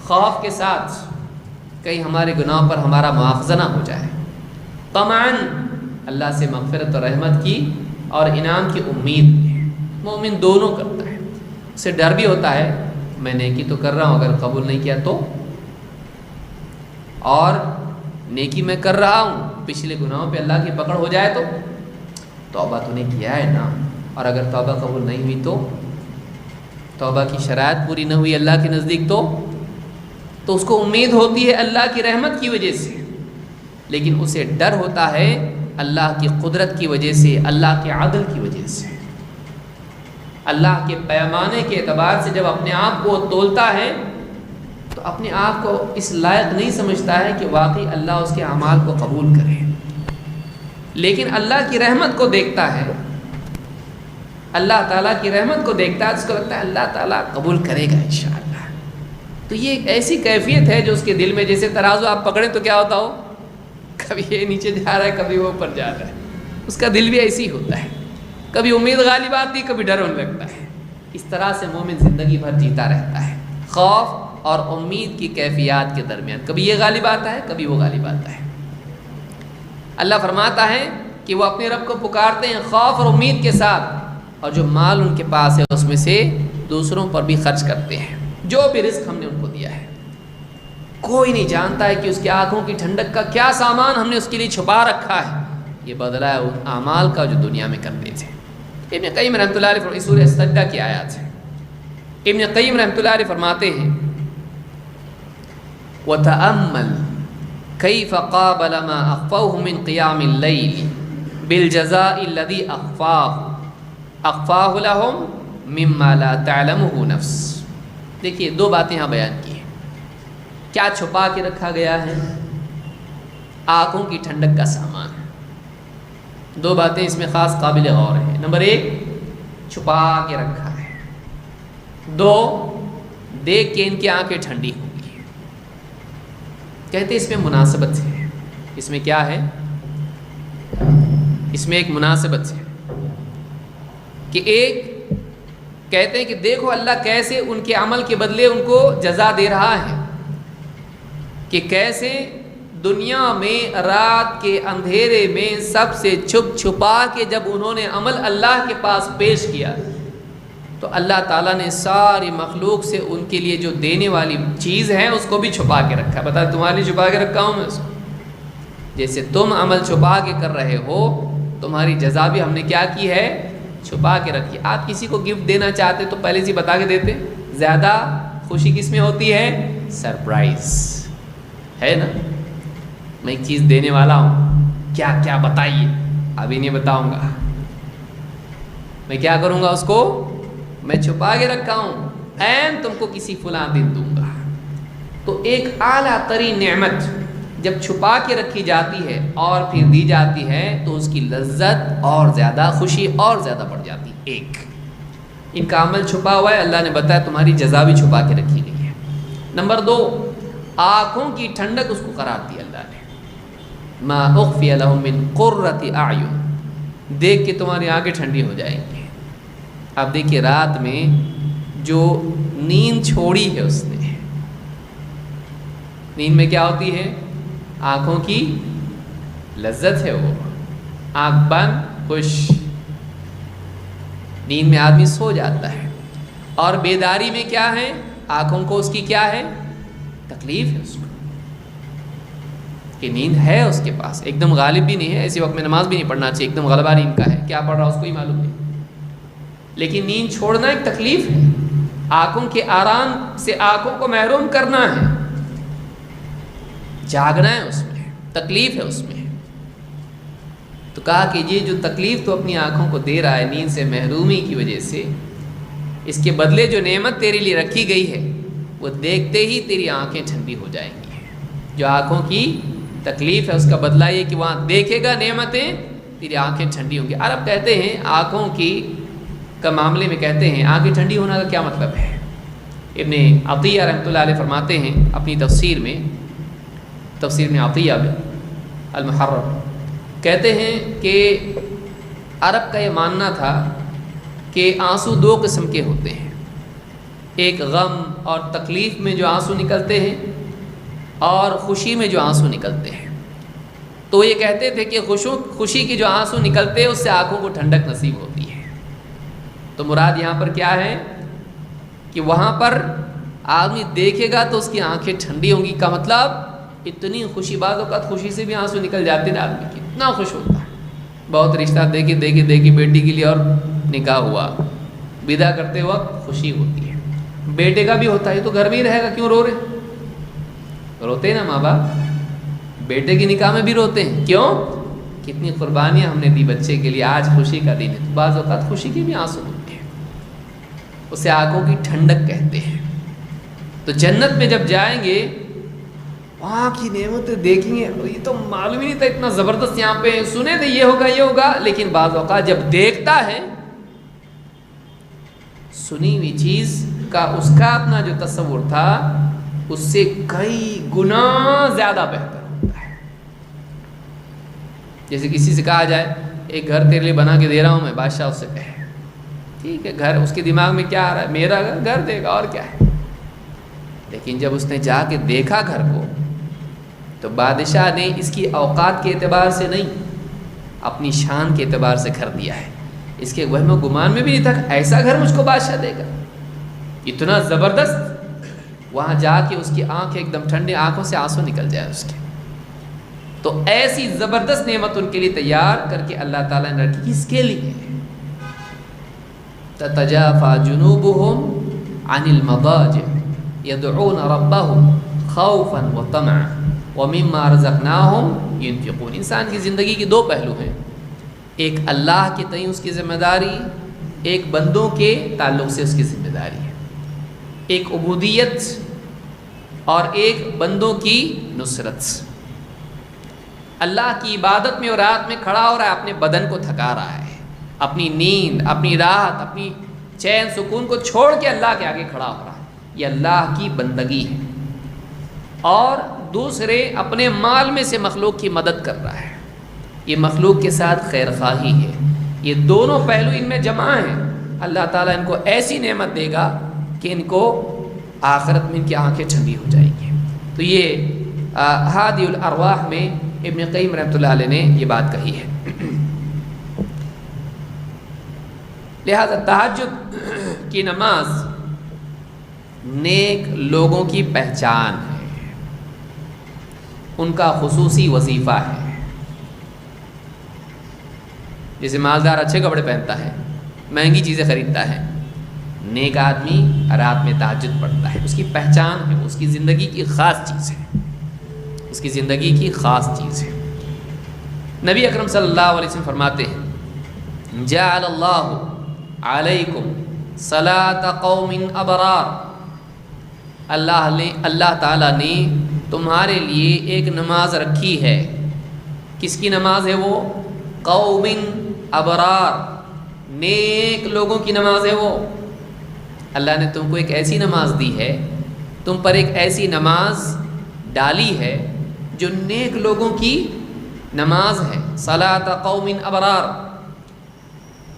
A: خوف کے ساتھ کہیں ہمارے گناہوں پر ہمارا مواخذہ نہ ہو جائے. طمعا، اللہ سے مغفرت اور رحمت کی اور انعام کی امید ہے. مومن دونوں کرتا ہے، اسے ڈر بھی ہوتا ہے میں نیکی تو کر رہا ہوں، اگر قبول نہیں کیا تو، اور نیکی میں کر رہا ہوں پچھلے گناہوں پہ اللہ کی پکڑ ہو جائے تو، توبہ تو نے کیا ہے نا، اور اگر توبہ قبول نہیں ہوئی تو، توبہ کی شرائط پوری نہ ہوئی اللہ کے نزدیک تو اس کو امید ہوتی ہے اللہ کی رحمت کی وجہ سے، لیکن اسے ڈر ہوتا ہے اللہ کی قدرت کی وجہ سے، اللہ کے عدل کی وجہ سے. اللہ کے پیمانے کے اعتبار سے جب اپنے آپ کو تولتا ہے تو اپنے آپ کو اس لائق نہیں سمجھتا ہے کہ واقعی اللہ اس کے اعمال کو قبول کرے. لیکن اللہ کی رحمت کو دیکھتا ہے، اللہ تعالیٰ کی رحمت کو دیکھتا ہے، اس کو لگتا ہے اللہ تعالیٰ قبول کرے گا انشاءاللہ. تو یہ ایک ایسی کیفیت ہے جو اس کے دل میں، جیسے ترازو آپ پکڑیں تو کیا ہوتا ہو، کبھی یہ نیچے جا رہا ہے کبھی وہ اوپر جا رہا ہے. اس کا دل بھی ایسی ہی ہوتا ہے، کبھی امید غالب آتی، کبھی ڈر ہونے لگتا ہے. اس طرح سے مومن زندگی بھر جیتا رہتا ہے، خوف اور امید کی کیفیات کے درمیان. کبھی یہ غالب آتا ہے، کبھی وہ غالب آتا ہے. اللہ فرماتا ہے کہ وہ اپنے رب کو پکارتے ہیں خوف اور امید کے ساتھ، اور جو مال ان کے پاس ہے اس میں سے دوسروں پر بھی خرچ کرتے ہیں، جو بھی رزق ہم نے ان کو دیا ہے. کوئی نہیں جانتا ہے کہ اس کی آنکھوں کی ٹھنڈک کا کیا سامان ہم نے اس کے لیے چھپا رکھا ہے. یہ بدلہ ہے ان اعمال کا جو دنیا میں کرتے تھے. ابن قیم رحمۃ اللہ علیہ سورہ سجدہ کی آیات ہے. ابن قیم رحمۃ اللہ علیہ فرماتے ہیں وَتَأَمَّلْ كَيْفَ قَابَلَ مَا أَخْفَوْهُ مِنْ قِيَامِ اللَّيْلِ بِالْجَزَاءِ الَّذِي أَخْفَاهُ لَهُمْ مِمَّا لَا تَعْلَمُهُ نَفْسٌ. دیکھیے دو باتیں یہاں بیان کی ہیں. کیا چھپا کے رکھا گیا ہے؟ آنکھوں کی ٹھنڈک کا سامان. دو باتیں اس میں خاص قابل غور ہیں. نمبر ایک، چھپا کے رکھا ہے. دو، دیکھ کے ان کی آنکھیں ٹھنڈی ہوں گی. کہتے اس میں مناسبت ہے. اس میں کیا ہے؟ اس میں ایک مناسبت ہے کہ ایک کہتے ہیں کہ دیکھو اللہ کیسے ان کے عمل کے بدلے ان کو جزا دے رہا ہے، کہ کیسے دنیا میں رات کے اندھیرے میں سب سے چھپ چھپا کے جب انہوں نے عمل اللہ کے پاس پیش کیا تو اللہ تعالیٰ نے ساری مخلوق سے ان کے لیے جو دینے والی چیز ہے اس کو بھی چھپا کے رکھا. بتا تمہارے لیے چھپا کے رکھا ہوں میں اس کو. جیسے تم عمل چھپا کے کر رہے ہو، تمہاری جزا بھی ہم نے کیا کی ہے؟ چھپا کے رکھی. آپ کسی کو گفٹ دینا چاہتے تو پہلے سے بتا کے دیتے. زیادہ خوشی کس میں ہوتی ہے؟ سرپرائز ہے نا. میں ایک چیز دینے والا ہوں، کیا کیا بتائیے؟ ابھی نہیں بتاؤں گا. میں کیا کروں گا؟ اس کو میں چھپا کے رکھا ہوں، این تم کو کسی فلاں دن دوں گا. تو ایک اعلیٰ ترین نعمت جب چھپا کے رکھی جاتی ہے اور پھر دی جاتی ہے تو اس کی لذت اور زیادہ، خوشی اور زیادہ بڑھ جاتی. ایک ان کا عمل چھپا ہوا ہے، اللہ نے بتایا تمہاری جزا بھی چھپا کے رکھی گئی ہے. نمبر دو، آنکھوں کی ٹھنڈک اس کو قرار دی اللہ نے. ما اخفی لهم من قرۃ اعین، دیکھ کے تمہاری آنکھیں ٹھنڈی ہو جائیں گی. اب دیکھیے رات میں جو نیند چھوڑی ہے اس نے، نیند میں کیا ہوتی ہے؟ آنکھوں کی لذت ہے. وہ آنکھ بند خوش، نیند میں آدمی سو جاتا ہے، اور بیداری میں کیا ہے؟ آنکھوں کو اس کی کیا ہے؟ تکلیف ہے اس کو کہ نیند ہے اس کے پاس، ایک دم غالب بھی نہیں ہے، ایسے وقت میں نماز بھی نہیں پڑھنا چاہیے، ایک دم غلبہ نیند کا ہے، کیا پڑھ رہا اس کو ہی معلوم نہیں، لیکن نیند چھوڑنا ایک تکلیف ہے، آنکھوں کے آرام سے آنکھوں کو محروم کرنا ہے، جاگنا ہے، اس میں تکلیف ہے اس میں۔ تو کہا کہ یہ جو تکلیف تو اپنی آنکھوں کو دے رہا ہے نیند سے محرومی کی وجہ سے، اس کے بدلے جو نعمت تیرے لیے رکھی گئی ہے وہ دیکھتے ہی تیری آنکھیں ٹھنڈی ہو جائیں گی۔ جو آنکھوں کی تکلیف ہے اس کا بدلہ یہ کہ وہاں دیکھے گا نعمتیں، تیری آنکھیں ٹھنڈی ہوں گی۔ عرب کہتے ہیں آنکھوں کی کا معاملے میں کہتے ہیں آنکھیں ٹھنڈی ہونا کا کیا مطلب ہے؟ ابن عطیہ رحمۃ اللہ علیہ فرماتے ہیں اپنی تفسیر میں عطیہ میں المحرر، کہتے ہیں کہ عرب کا یہ ماننا تھا کہ آنسو دو قسم کے ہوتے ہیں، ایک غم اور تکلیف میں جو آنسو نکلتے ہیں اور خوشی میں جو آنسو نکلتے ہیں۔ تو یہ کہتے تھے کہ خوشی کے جو آنسو نکلتے ہیں اس سے آنکھوں کو ٹھنڈک نصیب ہوتی ہے۔ تو مراد یہاں پر کیا ہے کہ وہاں پر آدمی دیکھے گا تو اس کی آنکھیں ٹھنڈی ہوں گی، کا مطلب اتنی خوشی، بعض اوقات خوشی سے بھی آنسو نکل جاتے ہیں آدمی کی، اتنا خوش ہوتا ہے، بہت رشتہ دیکھی بیٹی کے لیے اور نکاح ہوا، ودا کرتے وقت خوشی ہوتی ہے، بیٹے کا بھی ہوتا ہے، تو گھر میں ہی رہے گا کیوں رو رہے؟ روتے ہیں نا ماں باپ، بیٹے کی نکاح میں بھی روتے ہیں، کیوں؟ کتنی قربانیاں ہم نے دی بچے کے لیے، آج خوشی کا دن ہے، تو بعض اوقات خوشی کے بھی آنسو ہوتے ہیں، اسے آنکھوں کی ٹھنڈک کہتے ہیں۔ تو جنت میں جب جائیں گے وہاں کی نعمتیں دیکھیں گے، یہ تو معلوم ہی نہیں تھا اتنا زبردست، یہاں پہ سنے تھے یہ ہوگا، لیکن بعض اوقات جب دیکھتا ہے سنی ہوئی چیز کا اس کا اپنا جو تصور تھا اس سے کئی گنا زیادہ بہتر ہوتا ہے۔ جیسے کسی سے کہا جائے ایک گھر تیرے لیے بنا کے دے رہا ہوں میں، بادشاہ اس سے کہے ٹھیک ہے، گھر، اس کے دماغ میں کیا آ رہا ہے؟ میرا گھر دے گا اور کیا ہے، لیکن جب اس نے جا کے دیکھا گھر کو تو بادشاہ نے اس کی اوقات کے اعتبار سے نہیں، اپنی شان کے اعتبار سے گھر دیا ہے، اس کے وہم و گمان میں بھی نہیں تھا کہ ایسا گھر مجھ کو بادشاہ دے گا، اتنا زبردست۔ وہاں جا کے اس کی آنکھ ایک دم ٹھنڈے، آنکھوں سے آنسو نکل جائے اس کے، تو ایسی زبردست نعمت ان کے لیے تیار کر کے اللہ تعالیٰ نے رکھی، کس کے لیے؟ تتجافى جنوبهم عن المضاجع يدعون ربهم خوفا وطمعا ومما رزقناهم ينفقون۔ انسان کی زندگی کے دو پہلو ہیں، ایک اللہ کے تئیں اس کی ذمہ داری، ایک بندوں کے تعلق سے اس کی ذمہ داری ہے، ایک عبودیت اور ایک بندوں کی نصرت۔ اللہ کی عبادت میں اور رات میں کھڑا ہو رہا ہے، اپنے بدن کو تھکا رہا ہے، اپنی نیند، اپنی راحت، اپنی چین سکون کو چھوڑ کے اللہ کے آگے کھڑا ہو رہا ہے، یہ اللہ کی بندگی ہے، اور دوسرے اپنے مال میں سے مخلوق کی مدد کر رہا ہے، یہ مخلوق کے ساتھ خیر خواہی ہے۔ یہ دونوں پہلو ان میں جمع ہیں، اللہ تعالیٰ ان کو ایسی نعمت دے گا کہ ان کو آخرت میں ان کی آنکھیں ٹھنڈی ہو جائیں گی۔ تو یہ ہادی الارواح میں ابن قیم رحمۃ اللہ علیہ نے یہ بات کہی ہے۔ لہذا تہجد کی نماز نیک لوگوں کی پہچان ہے، ان کا خصوصی وظیفہ ہے۔ جیسے مالدار اچھے کپڑے پہنتا ہے، مہنگی چیزیں خریدتا ہے، نیک آدمی رات میں تہجد پڑھتا ہے، اس کی پہچان ہے، اس کی زندگی کی خاص چیز ہے، اس کی زندگی کی خاص چیز ہے۔ نبی اکرم صلی اللہ علیہ وسلم فرماتے ہیں جعل اللہ علیکم صلاۃ قوم ابرار، اللہ تعالیٰ نے تمہارے لیے ایک نماز رکھی ہے، کس کی نماز ہے وہ؟ قوم ابرار، نیک لوگوں کی نماز ہے وہ۔ اللہ نے تم کو ایک ایسی نماز دی ہے، تم پر ایک ایسی نماز ڈالی ہے جو نیک لوگوں کی نماز ہے۔ صلاۃ قوم ابرار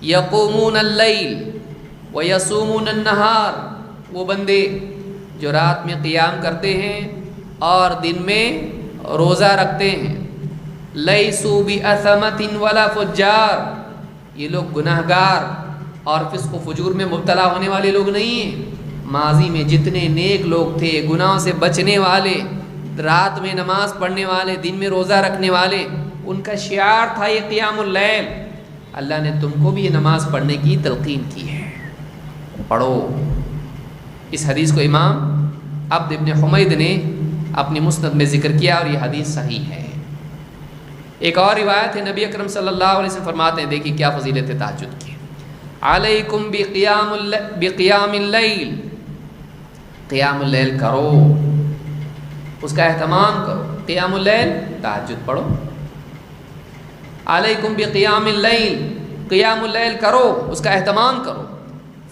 A: یقومون اللیل ویصومون النہار، وہ بندے جو رات میں قیام کرتے ہیں اور دن میں روزہ رکھتے ہیں۔ لیسوا بأثمۃ ولا فجار، یہ لوگ گناہگار اور فسق و فجور میں مبتلا ہونے والے لوگ نہیں ہیں۔ ماضی میں جتنے نیک لوگ تھے، گناہوں سے بچنے والے، رات میں نماز پڑھنے والے، دن میں روزہ رکھنے والے، ان کا شعار تھا یہ قیام اللیل۔ اللہ نے تم کو بھی یہ نماز پڑھنے کی تلقین کی ہے، پڑھو۔ اس حدیث کو امام عبد ابن حمید نے اپنی مسند میں ذکر کیا اور یہ حدیث صحیح ہے۔ ایک اور روایت ہے، نبی اکرم صلی اللہ علیہ وسلم فرماتے ہیں، دیکھیے کیا فضیلت تہجد کی، علیکم بقیام اللیل، قیام اللیل کرو، اس کا اہتمام کرو، قیام اللیل تہجد پڑھو۔ علیکم بقیام اللیل، قیام اللیل کرو، اس کا اہتمام کرو۔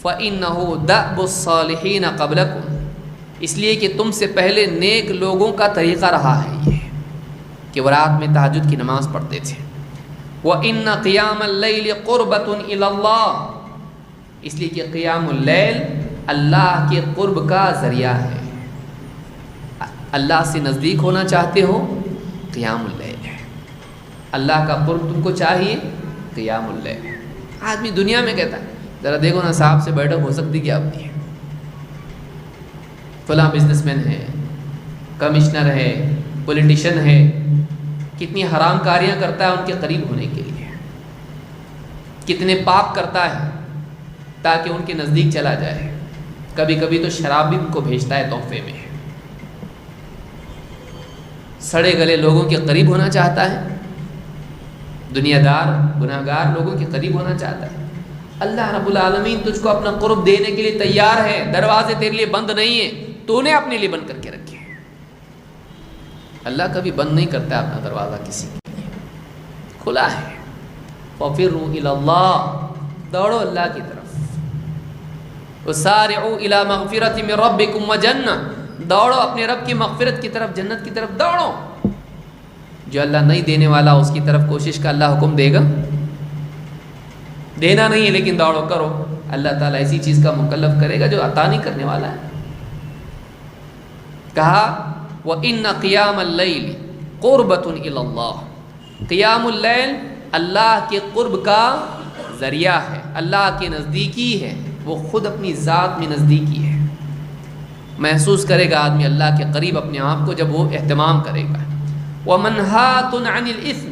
A: فإنہ دأب الصالحین قبلکم، اس لیے کہ تم سے پہلے نیک لوگوں کا طریقہ رہا ہے یہ کہ وہ رات میں تہجد کی نماز پڑھتے تھے۔ وَإِنَّ قِيَامَ اللَّيْلِ قُرْبَةٌ إِلَى اللَّهِ، اس لیے کہ قیام اللیل اللہ کے قرب کا ذریعہ ہے۔ اللہ سے نزدیک ہونا چاہتے ہو، قیام اللیل ہے۔ اللہ کا قرب تم کو چاہیے، قیام اللیل ہے۔ آدمی دنیا میں کہتا ہے ذرا دیکھو نا، صاحب سے بیٹھک ہو سکتی کیا اپنی ہے، فلاں بزنس مین ہے، کمشنر ہے، پولیٹیشین ہے، کتنی حرام کاریاں کرتا ہے ان کے قریب ہونے کے لیے، کتنے پاپ کرتا ہے تاکہ ان کے نزدیک چلا جائے، کبھی کبھی تو شراب بھی ان کو بھیجتا ہے تحفے میں، سڑے گلے لوگوں کے قریب ہونا چاہتا ہے، دنیا دار گناہ گار لوگوں کے قریب ہونا چاہتا ہے۔ اللہ رب العالمین تجھ کو اپنا قرب دینے کے لیے تیار ہے، دروازے تیرے لیے بند نہیں ہیں، تو نے اپنے لیے بند کر کے رکھے ہیں۔ اللہ کبھی بند نہیں کرتا اپنا دروازہ کسی کے لیے، کھلا ہے۔ فَفِرُّوا إِلَى اللَّهِ، دوڑو اللہ کی طرف۔ وَسَارِعُوا إِلَى مَغْفِرَةٍ مِّن رَبِّكُمْ وَجَنَّةٍ، دوڑو اپنے رب کی مغفرت کی طرف، جنت کی طرف دوڑو۔ جو اللہ نہیں دینے والا اس کی طرف کوشش کا اللہ حکم دے گا؟ دینا نہیں ہے لیکن دوڑو کرو، اللہ تعالیٰ اسی چیز کا مکلف کرے گا جو عطا نہیں کرنے والا ہے۔ کہا وَإِنَّ قِيَامَ اللَّيْلِ قُرْبَةٌ إِلَى اللَّهِ، قیام اللیل اللہ کے قرب کا ذریعہ ہے، اللہ کے نزدیکی ہے، وہ خود اپنی ذات میں نزدیکی ہے۔ محسوس کرے گا آدمی اللہ کے قریب اپنے آپ کو جب وہ اہتمام کرے گا۔ وَمَنْهَاتٌ عَنِ الْإِثْمِ،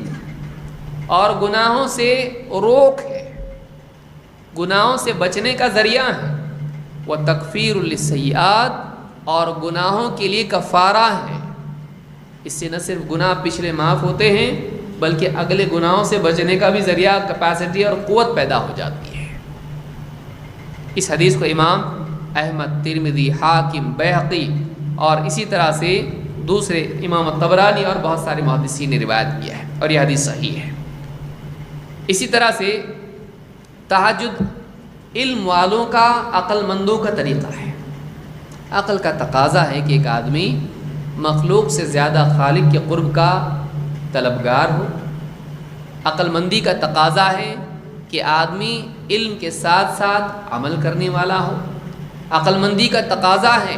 A: اور گناہوں سے روک ہے، گناہوں سے بچنے کا ذریعہ ہے۔ وَتَكْفِيرٌ لِلسَّيِّئَاتِ، اور گناہوں کے لیے کفارہ ہے، اس سے نہ صرف گناہ پچھلے معاف ہوتے ہیں بلکہ اگلے گناہوں سے بچنے کا بھی ذریعہ، کیپیسٹی اور قوت پیدا ہو جاتی ہے۔ اس حدیث کو امام احمد، ترمذی، حاکم، بیہقی اور اسی طرح سے دوسرے امام طبرانی اور بہت سارے محدثین نے روایت کیا ہے اور یہ حدیث صحیح ہے۔ اسی طرح سے تہجد علم والوں کا، عقل مندوں کا طریقہ ہے۔ عقل کا تقاضا ہے کہ ایک آدمی مخلوق سے زیادہ خالق کے قرب کا طلبگار ہو۔ عقل مندی کا تقاضا ہے کہ آدمی علم کے ساتھ ساتھ عمل کرنے والا ہو۔ عقل مندی کا تقاضا ہے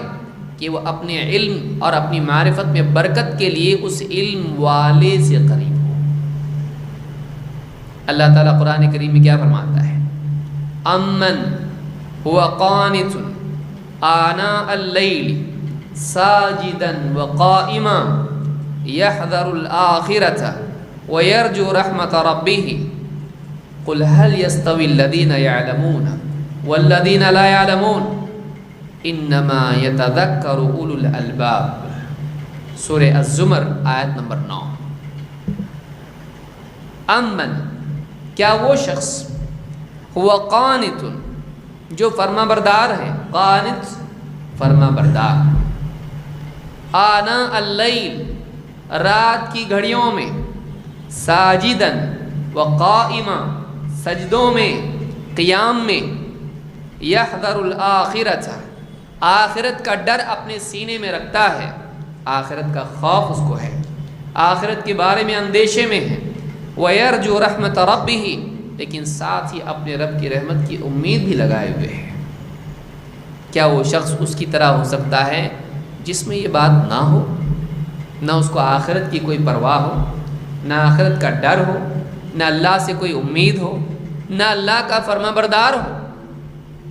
A: کہ وہ اپنے علم اور اپنی معرفت میں برکت کے لیے اس علم والے سے قریب ہو۔ اللہ تعالیٰ قرآن کریم میں کیا فرماتا ہے؟ امن هو قانت آناء اللیل ساجدا وقائما يحذر الآخرة ويرجو رحمة ربه قل هل يستوي الذين يعلمون والذين لا يعلمون انما يتذكر اولو الالباب، سورہ الزمر آیت نمبر 9۔ امن، کیا وہ شخص، ہوا قانت، جو فرما بردار ہے، قانت فرما بردار، آناء اللیل، رات کی گھڑیوں میں، ساجدن وقائما، سجدوں میں، قیام میں، یحذر الآخرۃ، آخرت کا ڈر اپنے سینے میں رکھتا ہے، آخرت کا خوف اس کو ہے، آخرت کے بارے میں اندیشے میں ہے، وَيَرْجُو رَحْمَةَ رَبِّهِ، لیکن ساتھ ہی اپنے رب کی رحمت کی امید بھی لگائے ہوئے ہے۔ کیا وہ شخص اس کی طرح ہو سکتا ہے جس میں یہ بات نہ ہو، نہ اس کو آخرت کی کوئی پرواہ ہو، نہ آخرت کا ڈر ہو، نہ اللہ سے کوئی امید ہو، نہ اللہ کا فرما بردار ہو؟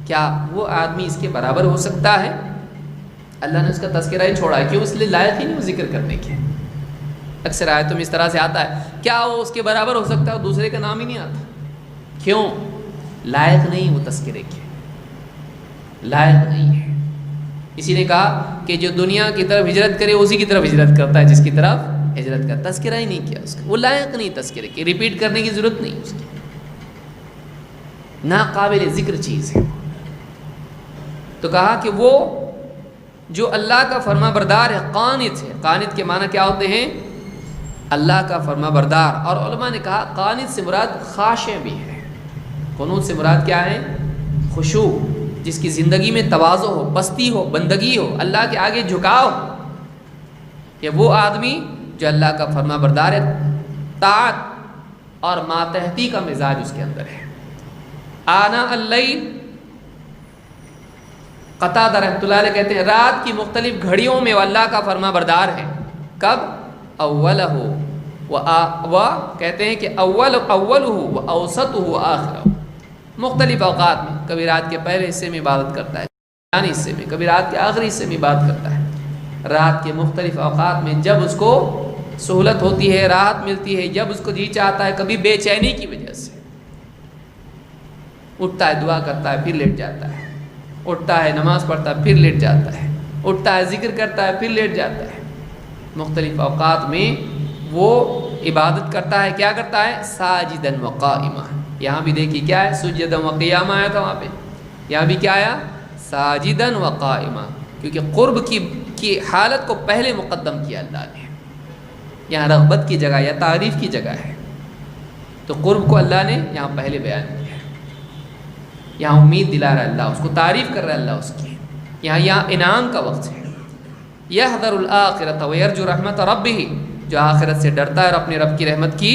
A: کیا وہ آدمی اس کے برابر ہو سکتا ہے؟ اللہ نے اس کا تذکرہ ہی چھوڑا ہے، کیوں؟ اس لیے لائق ہی نہیں وہ ذکر کرنے کے۔ اکثر آیتوں میں اس طرح سے آتا ہے، کیا وہ اس کے برابر ہو سکتا ہے؟ دوسرے کا نام ہی نہیں آتا، کیوں؟ لائق نہیں وہ تذکرے کے، لائق نہیں ہے۔ اسی نے کہا کہ جو دنیا کی طرف ہجرت کرے اسی کی طرف ہجرت کرتا ہے جس کی طرف ہجرت کرتا۔ تذکرہ ہی نہیں کیا اس کا، وہ لائق نہیں تذکرے کی، ریپیٹ کرنے کی ضرورت نہیں اس کی، ناقابل ذکر چیز ہے۔ تو کہا کہ وہ جو اللہ کا فرما بردار ہے، قانت ہے۔ قانت کے معنی کیا ہوتے ہیں؟ اللہ کا فرما بردار۔ اور علماء نے کہا قانت سے مراد خاشع بھی ہے۔ قنوت سے مراد کیا ہے؟ خشوع، جس کی زندگی میں تواضع ہو، پستی ہو، بندگی ہو، اللہ کے آگے جھکاؤ ہو۔ یہ وہ آدمی جو اللہ کا فرما بردار ہے، طاعت اور ماتحتی کا مزاج اس کے اندر ہے۔ آنا اللیل، قتادہ رحمۃ اللہ علیہ کہتے ہیں رات کی مختلف گھڑیوں میں وہ اللہ کا فرما بردار ہے۔ کب؟ اولہ و کہتے ہیں کہ اولہ و اوسطہ و آخرہ، مختلف اوقات میں، کبھی رات کے پہلے حصے میں عبادت کرتا ہے، درمیانی حصے میں، کبھی رات کے آخری حصے میں عبادت کرتا ہے۔ رات کے مختلف اوقات میں جب اس کو سہولت ہوتی ہے، راحت ملتی ہے، جب اس کو جی چاہتا ہے، کبھی بے چینی کی وجہ سے اٹھتا ہے، دعا کرتا ہے، پھر لیٹ جاتا ہے، اٹھتا ہے، نماز پڑھتا ہے، پھر لیٹ جاتا ہے، اٹھتا ہے، ذکر کرتا ہے، پھر لیٹ جاتا ہے۔ مختلف اوقات میں وہ عبادت کرتا ہے، کیا کرتا ہے؟ ساجدن و قائمہ۔ یہاں بھی دیکھیے کیا ہے؟ سجدن و قیامہ آیا تھا وہاں پہ، یہاں بھی کیا آیا؟ ساجدن و قائمہ، کیونکہ قرب کی حالت کو پہلے مقدم کیا اللہ نے۔ یہاں رغبت کی جگہ یا تعریف کی جگہ ہے، تو قرب کو اللہ نے یہاں پہلے بیان کیا ہے۔ یہاں امید دلا رہا ہے اللہ، اس کو تعریف کر رہا ہے اللہ اس کی، یہاں انعام کا وقت ہے۔ یحذر الآخرۃ ویرجو رحمت ربہ، جو آخرت سے ڈرتا ہے اور اپنے رب کی رحمت کی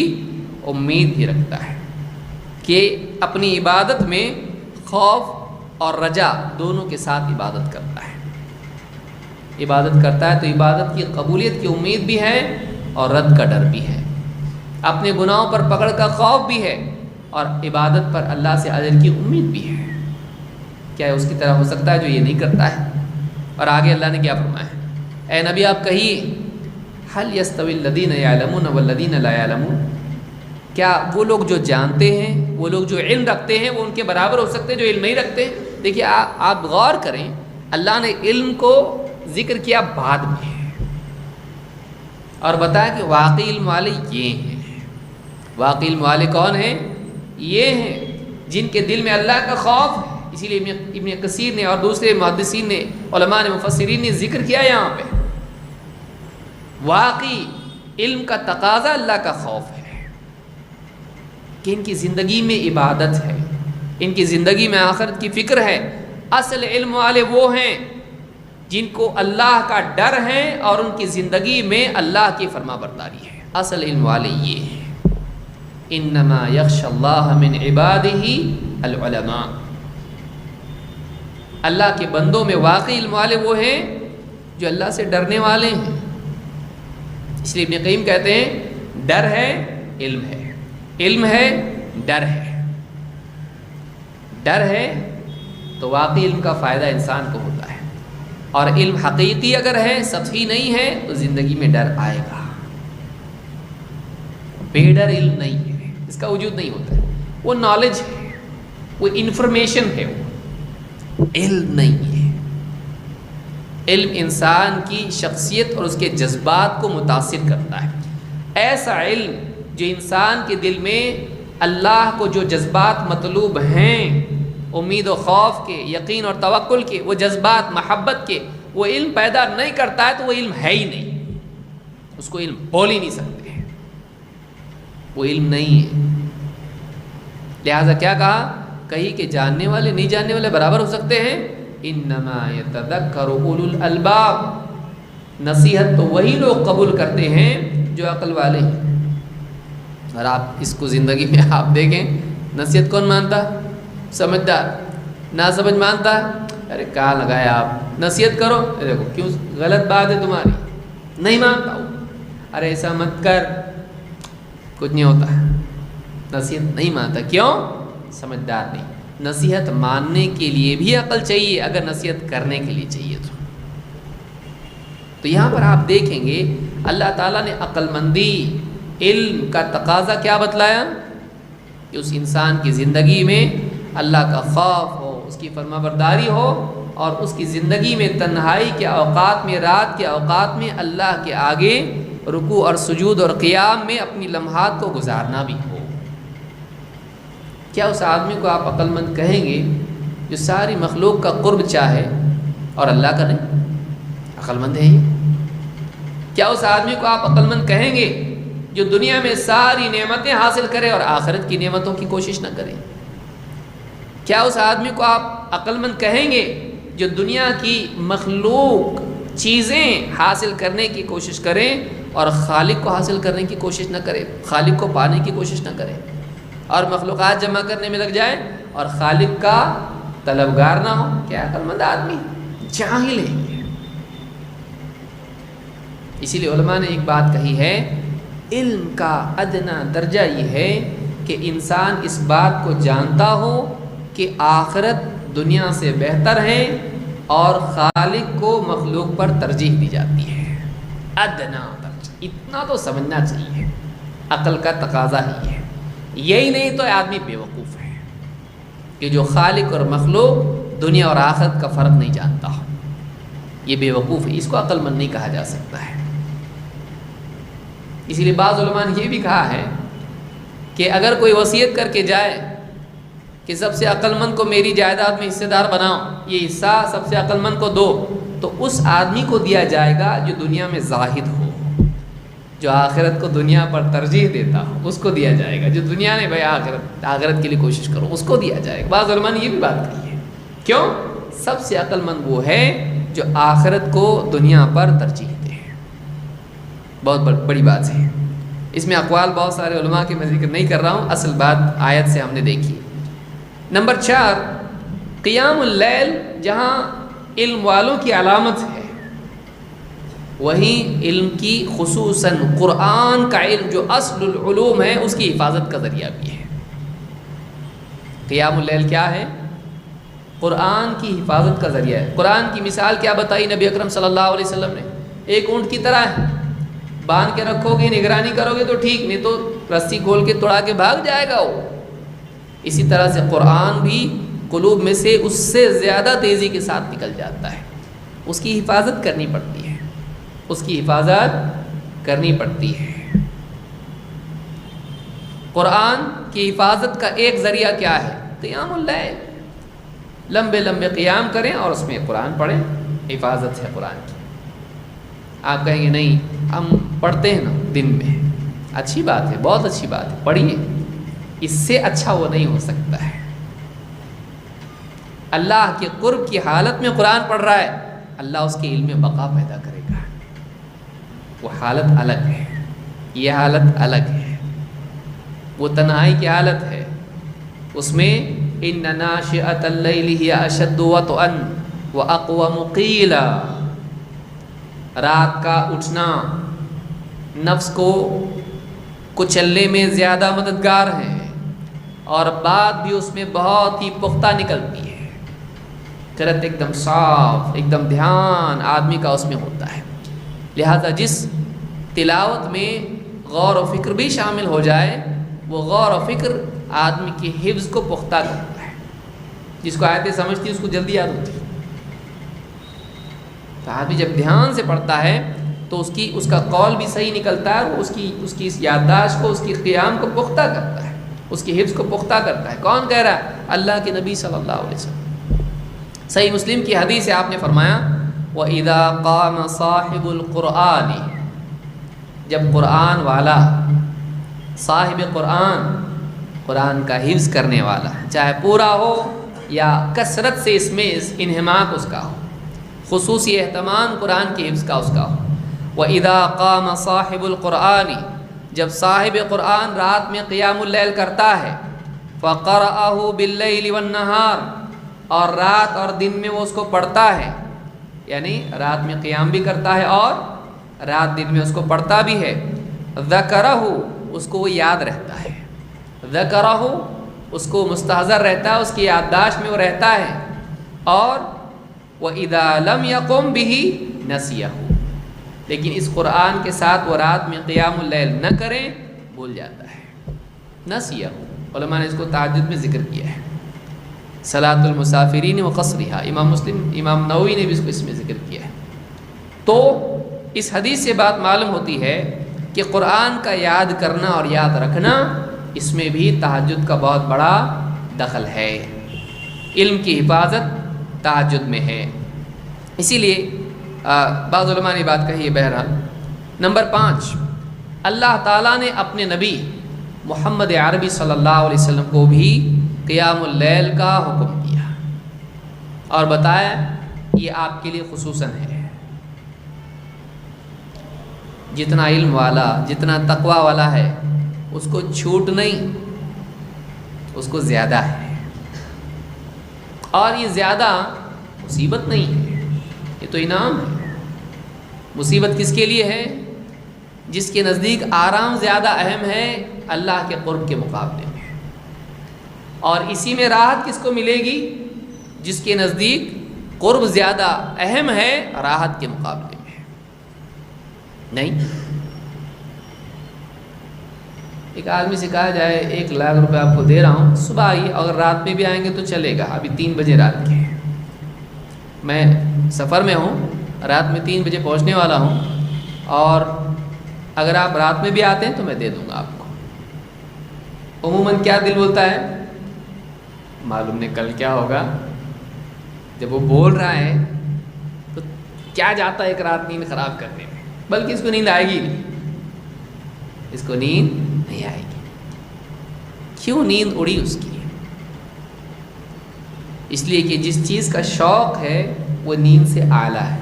A: امید بھی رکھتا ہے، کہ اپنی عبادت میں خوف اور رجا دونوں کے ساتھ عبادت کرتا ہے۔ عبادت کرتا ہے تو عبادت کی قبولیت کی امید بھی ہے اور رد کا ڈر بھی ہے، اپنے گناہوں پر پکڑ کا خوف بھی ہے اور عبادت پر اللہ سے اجر کی امید بھی ہے۔ کیا اس کی طرح ہو سکتا ہے جو یہ نہیں کرتا ہے؟ اور آگے اللہ نے کیا فرمایا ہے؟ اے نبی آپ کہیے هل يستوي الذين يعلمون والذين لا يعلمون، کیا وہ لوگ جو جانتے ہیں، وہ لوگ جو علم رکھتے ہیں، وہ ان کے برابر ہو سکتے ہیں جو علم نہیں رکھتے؟ دیکھیے آپ غور کریں، اللہ نے علم کو ذکر کیا بعد میں اور بتایا کہ واقعی علم والے یہ ہیں۔ واقعی علم والے کون ہیں؟ یہ ہیں جن کے دل میں اللہ کا خوف ہے۔ اسی لیے ابن کثیر نے اور دوسرے محدثین نے، علماء نے، مفسرین نے ذکر کیا یہاں پہ، واقعی علم کا تقاضا اللہ کا خوف ہے، کہ ان کی زندگی میں عبادت ہے، ان کی زندگی میں آخرت کی فکر ہے۔ اصل علم والے وہ ہیں جن کو اللہ کا ڈر ہے اور ان کی زندگی میں اللہ کی فرما برداری ہے۔ اصل علم والے یہ ہیں۔ انما یخشی اللہ من عبادہ العلماء، اللہ کے بندوں میں واقعی علم والے وہ ہیں جو اللہ سے ڈرنے والے ہیں۔ اس لیے ابن قیم کہتے ہیں ڈر ہے علم ہے، علم ہے ڈر ہے۔ ڈر ہے تو واقعی علم کا فائدہ انسان کو ہوتا ہے، اور علم حقیقی اگر ہے، سطحی نہیں ہے، تو زندگی میں ڈر آئے گا۔ بے ڈر علم نہیں ہے، اس کا وجود نہیں ہوتا ہے، وہ نالج ہے، وہ انفارمیشن ہے، وہ علم نہیں ہے۔ علم انسان کی شخصیت اور اس کے جذبات کو متاثر کرتا ہے۔ ایسا علم جو انسان کے دل میں اللہ کو جو جذبات مطلوب ہیں، امید و خوف کے، یقین اور توکل کے، وہ جذبات، محبت کے، وہ علم پیدا نہیں کرتا ہے تو وہ علم ہے ہی نہیں، اس کو علم بول ہی نہیں سکتے، وہ علم نہیں ہے۔ لہٰذا کیا کہا؟ کہیں کہ جاننے والے نہیں جاننے والے برابر ہو سکتے ہیں؟ انما یتذکر اولو الالباب، نصیحت تو وہی لوگ قبول کرتے ہیں جو عقل والے ہیں۔ اور آپ اس کو زندگی میں آپ دیکھیں، نصیحت کون مانتا؟ سمجھدار۔ نہ سمجھ مانتا؟ ارے کہاں لگائے آپ، نصیحت کرو، دیکھو کیوں غلط بات ہے تمہاری، نہیں مانتا ہوں، ارے ایسا مت کر، کچھ نہیں ہوتا ہے، نصیحت نہیں مانتا۔ کیوں؟ سمجھدار نہیں۔ نصیحت ماننے کے لیے بھی عقل چاہیے، اگر نصیحت کرنے کے لیے چاہیے تو یہاں پر آپ دیکھیں گے اللہ تعالیٰ نے عقل مندی، علم کا تقاضا کیا بتلایا کہ اس انسان کی زندگی میں اللہ کا خوف ہو، اس کی فرما برداری ہو، اور اس کی زندگی میں تنہائی کے اوقات میں، رات کے اوقات میں اللہ کے آگے رکوع اور سجود اور قیام میں اپنی لمحات کو گزارنا بھی ہو۔ کیا اس آدمی کو آپ عقل مند کہیں گے جو ساری مخلوق کا قرب چاہے اور اللہ کا نہیں؟ عقل مند ہے یہ؟ کیا اس آدمی کو آپ عقل مند کہیں گے جو دنیا میں ساری نعمتیں حاصل کرے اور آخرت کی نعمتوں کی کوشش نہ کرے؟ کیا اس آدمی کو آپ عقل مند کہیں گے جو دنیا کی مخلوق چیزیں حاصل کرنے کی کوشش کرے اور خالق کو حاصل کرنے کی کوشش نہ کرے، خالق کو پانے کی کوشش نہ کرے، اور مخلوقات جمع کرنے میں لگ جائے اور خالق کا طلبگار نہ ہو؟ کیا عقل مند آدمی؟ جاہل ہے۔ اسی لیے علماء نے ایک بات کہی ہے، علم کا ادنا درجہ یہ ہے کہ انسان اس بات کو جانتا ہو کہ آخرت دنیا سے بہتر ہے اور خالق کو مخلوق پر ترجیح دی جاتی ہے۔ ادنا درجہ اتنا تو سمجھنا چاہیے، عقل کا تقاضا ہی ہے۔ یہی نہیں تو آدمی بیوقوف ہے کہ جو خالق اور مخلوق، دنیا اور آخرت کا فرق نہیں جانتا ہو، یہ بیوقوف ہے، اس کو عقل مند نہیں کہا جا سکتا ہے۔ اسی لیے بعض علماء نے یہ بھی کہا ہے کہ اگر کوئی وصیت کر کے جائے کہ سب سے عقل مند کو میری جائیداد میں حصے دار بناؤ، یہ حصہ سب سے عقل مند کو دو، تو اس آدمی کو دیا جائے گا جو دنیا میں زاہد ہو، جو آخرت کو دنیا پر ترجیح دیتا ہو، اس کو دیا جائے گا۔ جو دنیا نے بھائی آخرت کے لیے کوشش کرو، اس کو دیا جائے گا۔ بعض علماء نے یہ بھی بات کہی ہے۔ کیوں؟ سب سے عقل مند وہ ہے جو آخرت کو دنیا پر ترجیح دے۔ بہت بڑی بات ہے، اس میں اقوال بہت سارے علماء کے میں ذکر نہیں کر رہا ہوں، اصل بات آیت سے ہم نے دیکھی۔ نمبر 4، قیام اللیل جہاں علم والوں کی علامت ہے، وہیں علم کی خصوصاً قرآن کا علم جو اصل العلوم ہے اس کی حفاظت کا ذریعہ بھی ہے۔ قیام اللیل کیا ہے؟ قرآن کی حفاظت کا ذریعہ ہے۔ قرآن کی مثال کیا بتائی نبی اکرم صلی اللہ علیہ وسلم نے؟ ایک اونٹ کی طرح ہے، باندھ کے رکھو گے، نگرانی کرو گے تو ٹھیک، نہیں تو رسی کھول کے توڑا کے بھاگ جائے گا وہ۔ اسی طرح سے قرآن بھی قلوب میں سے اس سے زیادہ تیزی کے ساتھ نکل جاتا ہے، اس کی حفاظت کرنی پڑتی ہے، اس کی حفاظت کرنی پڑتی ہے۔ قرآن کی حفاظت کا ایک ذریعہ کیا ہے؟ قیام اللیل، لمبے لمبے قیام کریں اور اس میں قرآن پڑھیں، حفاظت ہے قرآن کی۔ آپ کہیں گے نہیں ہم پڑھتے ہیں نا دن میں، اچھی بات ہے، بہت اچھی بات ہے، پڑھیے، اس سے اچھا وہ نہیں ہو سکتا ہے۔ اللہ کے قرب کی حالت میں قرآن پڑھ رہا ہے، اللہ اس کے علم میں بقا پیدا کرے گا، وہ حالت الگ ہے، یہ حالت الگ ہے، وہ تنہائی کی حالت ہے، اس میں ان ناشئۃ اللیل ہی اشد وطئا واقوم قیلا، رات کا اٹھنا نفس کو کچلنے میں زیادہ مددگار ہے، اور بات بھی اس میں بہت ہی پختہ نکلتی ہے، قرأت ایک دم صاف، ایک دم دھیان آدمی کا اس میں ہوتا ہے۔ لہذا جس تلاوت میں غور و فکر بھی شامل ہو جائے، وہ غور و فکر آدمی کی حفظ کو پختہ کرتا ہے۔ جس کو آیتیں سمجھتی ہے اس کو جلدی یاد ہوتی ہے، تو آدمی جب دھیان سے پڑھتا ہے تو اس کا قول بھی صحیح نکلتا ہے، وہ اس کی اس یادداشت کو، اس کی قیام کو پختہ کرتا ہے، اس کی حفظ کو پختہ کرتا ہے۔ کون کہہ رہا ہے؟ اللہ کے نبی صلی اللہ علیہ وسلم۔ صحیح مسلم کی حدیث ہے، آپ نے فرمایا وَإِذَا قَامَ صَاحِبُ الْقُرْآنِ، جب قرآن والا، صاحب قرآن کا حفظ کرنے والا، چاہے پورا ہو یا کثرت سے اس میں انہماک اس کا ہو، خصوصی اہتمام قرآن کے حفظ کا اس کا ہو۔ وَإِذَا قَامَ صَاحِبُ الْقُرْآنِ، جب صاحب قرآن رات میں قیام اللیل کرتا ہے، فَقَرَأَهُ بِاللَّيْلِ وَالنَّهَارِ، اور رات اور دن میں وہ اس کو پڑھتا ہے، یعنی رات میں قیام بھی کرتا ہے اور رات دن میں اس کو پڑھتا بھی ہے، ذَكَرَهُ، اس کو وہ یاد رہتا ہے، ذَكَرَهُ اس کو مستحضر رہتا ہے، اس کی یادداشت میں وہ رہتا ہے، اور وَإِذَا لَمْ يَقُمْ بِهِ نَسِيَهُ، لیکن اس قرآن کے ساتھ وہ رات میں قیام اللیل نہ کریں، بھول جاتا ہے۔ نَسِيَهُ علماء نے اس کو تہجد میں ذکر کیا ہے، صلاۃ المسافرین وقصرها، امام مسلم، امام نووی نے بھی اس کو اس میں ذکر کیا ہے۔ تو اس حدیث سے بات معلوم ہوتی ہے کہ قرآن کا یاد کرنا اور یاد رکھنا، اس میں بھی تہجد کا بہت بڑا دخل ہے، علم کی حفاظت تہجد میں ہے۔ اسی لیے بعض علماء نے بات کہی ہے۔ بہرحال نمبر 5، اللہ تعالیٰ نے اپنے نبی محمد عربی صلی اللہ علیہ وسلم کو بھی قیام اللیل کا حکم دیا اور بتایا یہ آپ کے لیے خصوصاً ہے۔ جتنا علم والا، جتنا تقوی والا ہے، اس کو چھوٹ نہیں، اس کو زیادہ ہے، اور یہ زیادہ مصیبت نہیں ہے، یہ تو انعام ہے۔ مصیبت کس کے لیے ہے؟ جس کے نزدیک آرام زیادہ اہم ہے اللہ کے قرب کے مقابلے میں، اور اسی میں راحت کس کو ملے گی؟ جس کے نزدیک قرب زیادہ اہم ہے راحت کے مقابلے میں۔ نہیں، ایک آدمی سے کہا جائے 1,00,000 روپے آپ کو دے رہا ہوں، صبح آئیے، اگر رات میں بھی آئیں گے تو چلے گا، ابھی 3 بجے رات کے ہیں، میں سفر میں ہوں، رات میں 3 بجے پہنچنے والا ہوں، اور اگر آپ رات میں بھی آتے ہیں تو میں دے دوں گا آپ کو۔ عموماً کیا دل بولتا ہے؟ معلوم نہیں کل کیا ہوگا۔ جب وہ بول رہا ہے تو کیا جاتا ہے ایک رات نیند خراب کرنے میں، بلکہ اس کو نیند آئے گی نہیں، اس کو نیند نہیں آئے گی۔ کیوں نیند اڑی اس کی؟ اس لیے کہ جس چیز کا شوق ہے وہ نیند سے اعلیٰ ہے،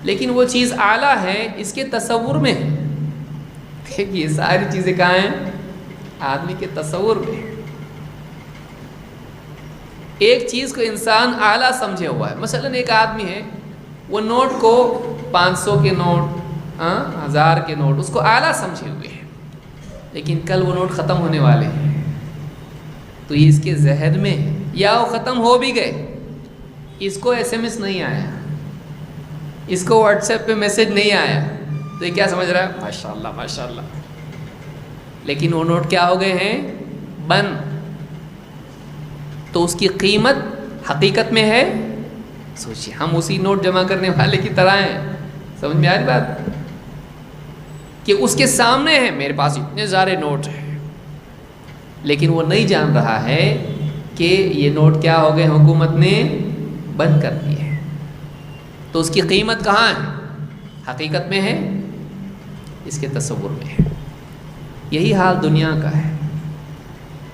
A: لیکن وہ چیز اعلیٰ ہے اس کے تصور میں ہے۔ یہ ساری چیزیں کہاں ہیں؟ آدمی کے تصور میں۔ ایک چیز کو انسان اعلیٰ سمجھے ہوا ہے، مثلا ایک آدمی ہے، وہ نوٹ کو 500 کے نوٹ، 1000 کے نوٹ، اس کو اعلیٰ سمجھے ہوئے ہیں، لیکن کل وہ نوٹ ختم ہونے والے ہیں، تو یہ اس کے ذہن میں ہے، یا وہ ختم ہو بھی گئے، اس کو SMS نہیں آیا، اس کو واٹس ایپ پہ میسج نہیں آیا، تو یہ کیا سمجھ رہا ہے؟ ماشاءاللہ ماشاءاللہ، لیکن وہ نوٹ کیا ہو گئے ہیں؟ بند۔ تو اس کی قیمت حقیقت میں ہے؟ سوچیے، ہم اسی نوٹ جمع کرنے والے کی طرح ہیں، سمجھ میں آ رہی بات؟ کہ اس کے سامنے ہے، میرے پاس اتنے سارے نوٹ ہیں، لیکن وہ نہیں جان رہا ہے کہ یہ نوٹ کیا ہو گئے، حکومت نے بند کر دیے۔ تو اس کی قیمت کہاں ہے؟ حقیقت میں ہے؟ اس کے تصور میں ہے۔ یہی حال دنیا کا ہے،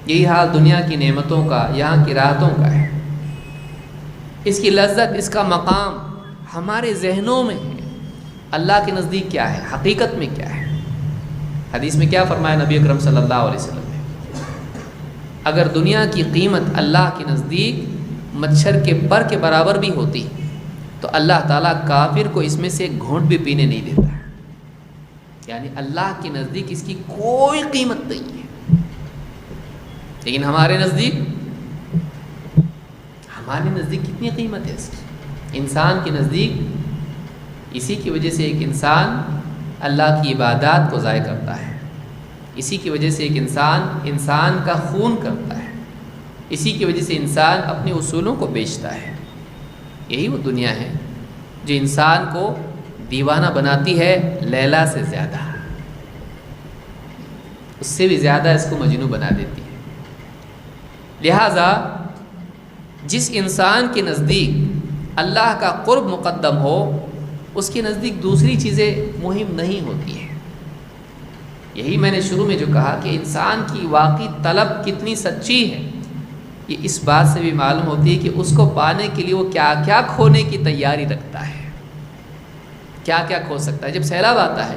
A: یہی حال دنیا کی نعمتوں کا، یہاں کی راحتوں کا ہے۔ اس کی لذت، اس کا مقام ہمارے ذہنوں میں ہے، اللہ کے نزدیک کیا ہے، حقیقت میں کیا ہے؟ حدیث میں کیا فرمایا نبی اکرم صلی اللہ علیہ وسلم نے؟ اگر دنیا کی قیمت اللہ کے نزدیک مچھر کے پر کے برابر بھی ہوتی تو اللہ تعالیٰ کافر کو اس میں سے ایک گھونٹ بھی پینے نہیں دیتا، یعنی اللہ کے نزدیک اس کی کوئی قیمت نہیں ہے۔ لیکن ہمارے نزدیک کتنی قیمت ہے اس کی؟ انسان کے نزدیک اسی کی وجہ سے ایک انسان اللہ کی عبادات کو ضائع کرتا ہے، اسی کی وجہ سے ایک انسان کا خون کرتا ہے، اسی کی وجہ سے انسان اپنے اصولوں کو بیچتا ہے۔ یہی وہ دنیا ہے جو انسان کو دیوانہ بناتی ہے لیلا سے زیادہ، اس سے بھی زیادہ اس کو مجنون بنا دیتی ہے۔ لہٰذا جس انسان کے نزدیک اللہ کا قرب مقدم ہو، اس کے نزدیک دوسری چیزیں مہم نہیں ہوتی ہیں۔ یہی میں نے شروع میں جو کہا کہ انسان کی واقعی طلب کتنی سچی ہے، یہ اس بات سے بھی معلوم ہوتی ہے کہ اس کو پانے کے لیے وہ کیا کیا کھونے کی تیاری رکھتا ہے، کیا کیا کھو سکتا ہے۔ جب سیلاب آتا ہے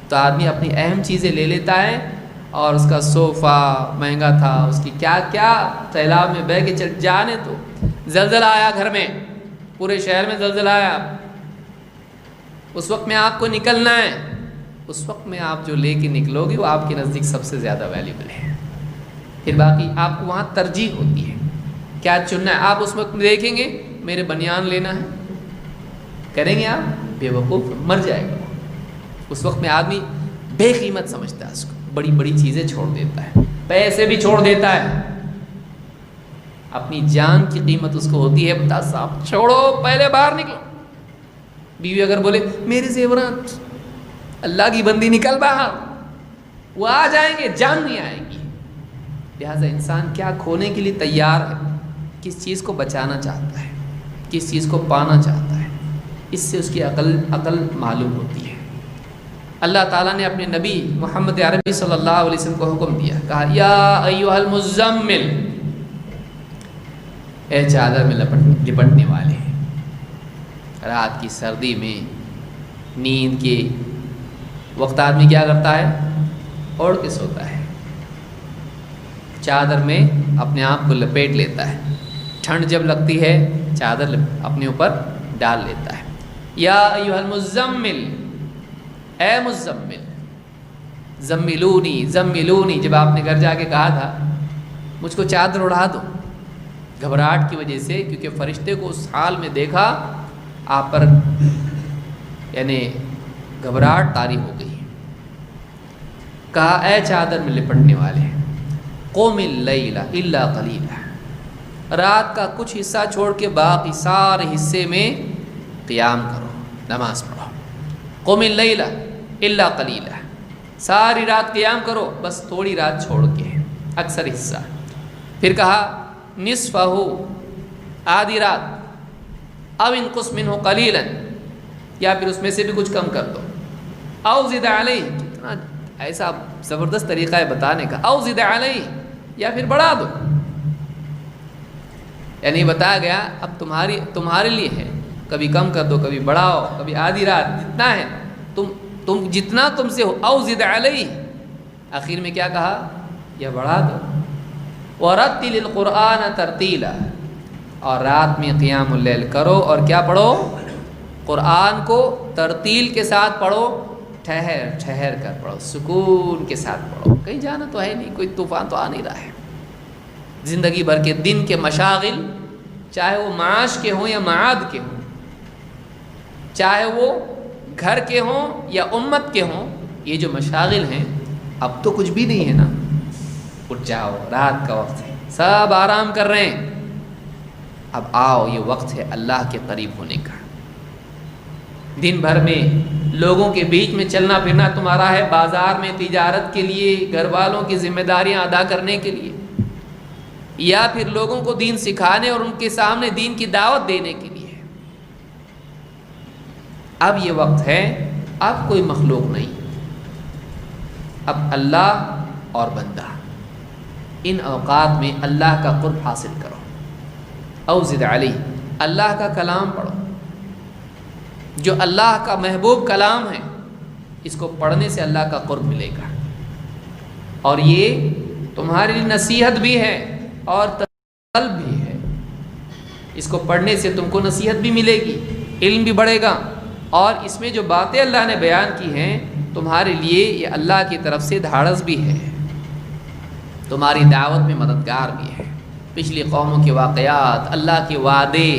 A: تو آدمی اپنی اہم چیزیں لے لیتا ہے، اور اس کا صوفہ مہنگا تھا، اس کی کیا کیا سیلاب میں بہہ کے چل جانے، تو زلزلہ آیا گھر میں، پورے شہر میں زلزلہ آیا، اس وقت میں آپ کو نکلنا ہے، اس وقت میں آپ جو لے کے نکلو گے وہ آپ کے نزدیک سب سے زیادہ ویلیبل ہے. پھر باقی آپ کو وہاں ترجیح ہوتی ہے کیا چننا ہے. آپ اس وقت میں دیکھیں گے میرے بنیان لینا ہے, کریں گے آپ بے وقوف مر جائے گا. اس وقت میں آدمی بے قیمت سمجھتا ہے اس کو, بڑی بڑی چیزیں چھوڑ دیتا ہے, پیسے بھی چھوڑ دیتا ہے, اپنی جان کی قیمت اس کو ہوتی ہے. بتا صاحب چھوڑو, پہلے باہر نکلو. بیوی اگر بولے میرے زیورات, اللہ کی بندی نکل باہر, وہ آ جائیں گے, جان نہیں آئے گی. لہٰذا انسان کیا کھونے کے لیے تیار ہے, کس چیز کو بچانا چاہتا ہے, کس چیز کو پانا چاہتا ہے, اس سے اس کی عقل معلوم ہوتی ہے. اللہ تعالیٰ نے اپنے نبی محمد عربی صلی اللہ علیہ وسلم کو حکم دیا, کہا یا ایھا المزمل, اے چادر میں لپٹنے والے. رات کی سردی میں نیند کے وقت آدمی کیا کرتا ہے, اوڑھ کے سوتا ہے, چادر میں اپنے آپ کو لپیٹ لیتا ہے. ٹھنڈ جب لگتی ہے چادر اپنے اوپر ڈال لیتا ہے. یا ایھا المزمل, اے مزمل, زملونی زملونی, جب آپ نے گھر جا کے کہا تھا مجھ کو چادر اڑا دو, گھبراہٹ کی وجہ سے, کیونکہ فرشتے کو اس حال میں دیکھا آپ پر یعنی گھبراہٹ طاری ہو گئی. کہا اے چادر میں لپٹنے والے, قم اللیل الا قلیلا, رات کا کچھ حصہ چھوڑ کے باقی سارے حصے میں قیام کرو, نماز پڑھو. قم اللیل الا قلیلا, ساری رات قیام کرو, بس تھوڑی رات چھوڑ کے, اکثر حصہ. پھر کہا نصفہ, آدھی رات, او انقص منہ قلیلا, یا پھر اس میں سے بھی کچھ کم کر دو. او زد علیہ, کتنا ایسا زبردست طریقہ ہے بتانے کا, او زد علیہ, یا پھر بڑھا دو. یعنی بتایا گیا اب تمہارے لیے ہے, کبھی کم کر دو, کبھی بڑھاؤ, کبھی آدھی رات, جتنا ہے تم جتنا تم سے ہو. او زد علیہ, آخر میں کیا کہا, یا بڑھا دو. وَرَتِّلِ الْقُرْآنَ تَرْتِيلًا, اور رات میں قیام اللیل کرو اور کیا پڑھو, قرآن کو ترتیل کے ساتھ پڑھو, ٹھہر ٹھہر کر پڑھو, سکون کے ساتھ پڑھو. کہیں جانا تو ہے نہیں, کوئی طوفان تو آ نہیں رہا ہے. زندگی بھر کے دن کے مشاغل, چاہے وہ معاش کے ہوں یا معاد کے ہوں, چاہے وہ گھر کے ہوں یا امت کے ہوں, یہ جو مشاغل ہیں اب تو کچھ بھی نہیں ہے نا. اٹھ جاؤ, رات کا وقت ہے, سب آرام کر رہے ہیں, اب آؤ, یہ وقت ہے اللہ کے قریب ہونے کا. دن بھر میں لوگوں کے بیچ میں چلنا پھرنا تمہارا ہے, بازار میں تجارت کے لیے, گھر والوں کی ذمہ داریاں ادا کرنے کے لیے, یا پھر لوگوں کو دین سکھانے اور ان کے سامنے دین کی دعوت دینے کے لیے. اب یہ وقت ہے, اب کوئی مخلوق نہیں, اب اللہ اور بندہ. ان اوقات میں اللہ کا قرب حاصل کرو. او زد علی, اللہ کا کلام پڑھو, جو اللہ کا محبوب کلام ہے, اس کو پڑھنے سے اللہ کا قرب ملے گا. اور یہ تمہارے لیے نصیحت بھی ہے اور طلب بھی ہے. اس کو پڑھنے سے تم کو نصیحت بھی ملے گی, علم بھی بڑھے گا, اور اس میں جو باتیں اللہ نے بیان کی ہیں تمہارے لیے یہ اللہ کی طرف سے دھاڑس بھی ہے, تمہاری دعوت میں مددگار بھی ہے. پچھلی قوموں کے واقعات, اللہ کے وعدے,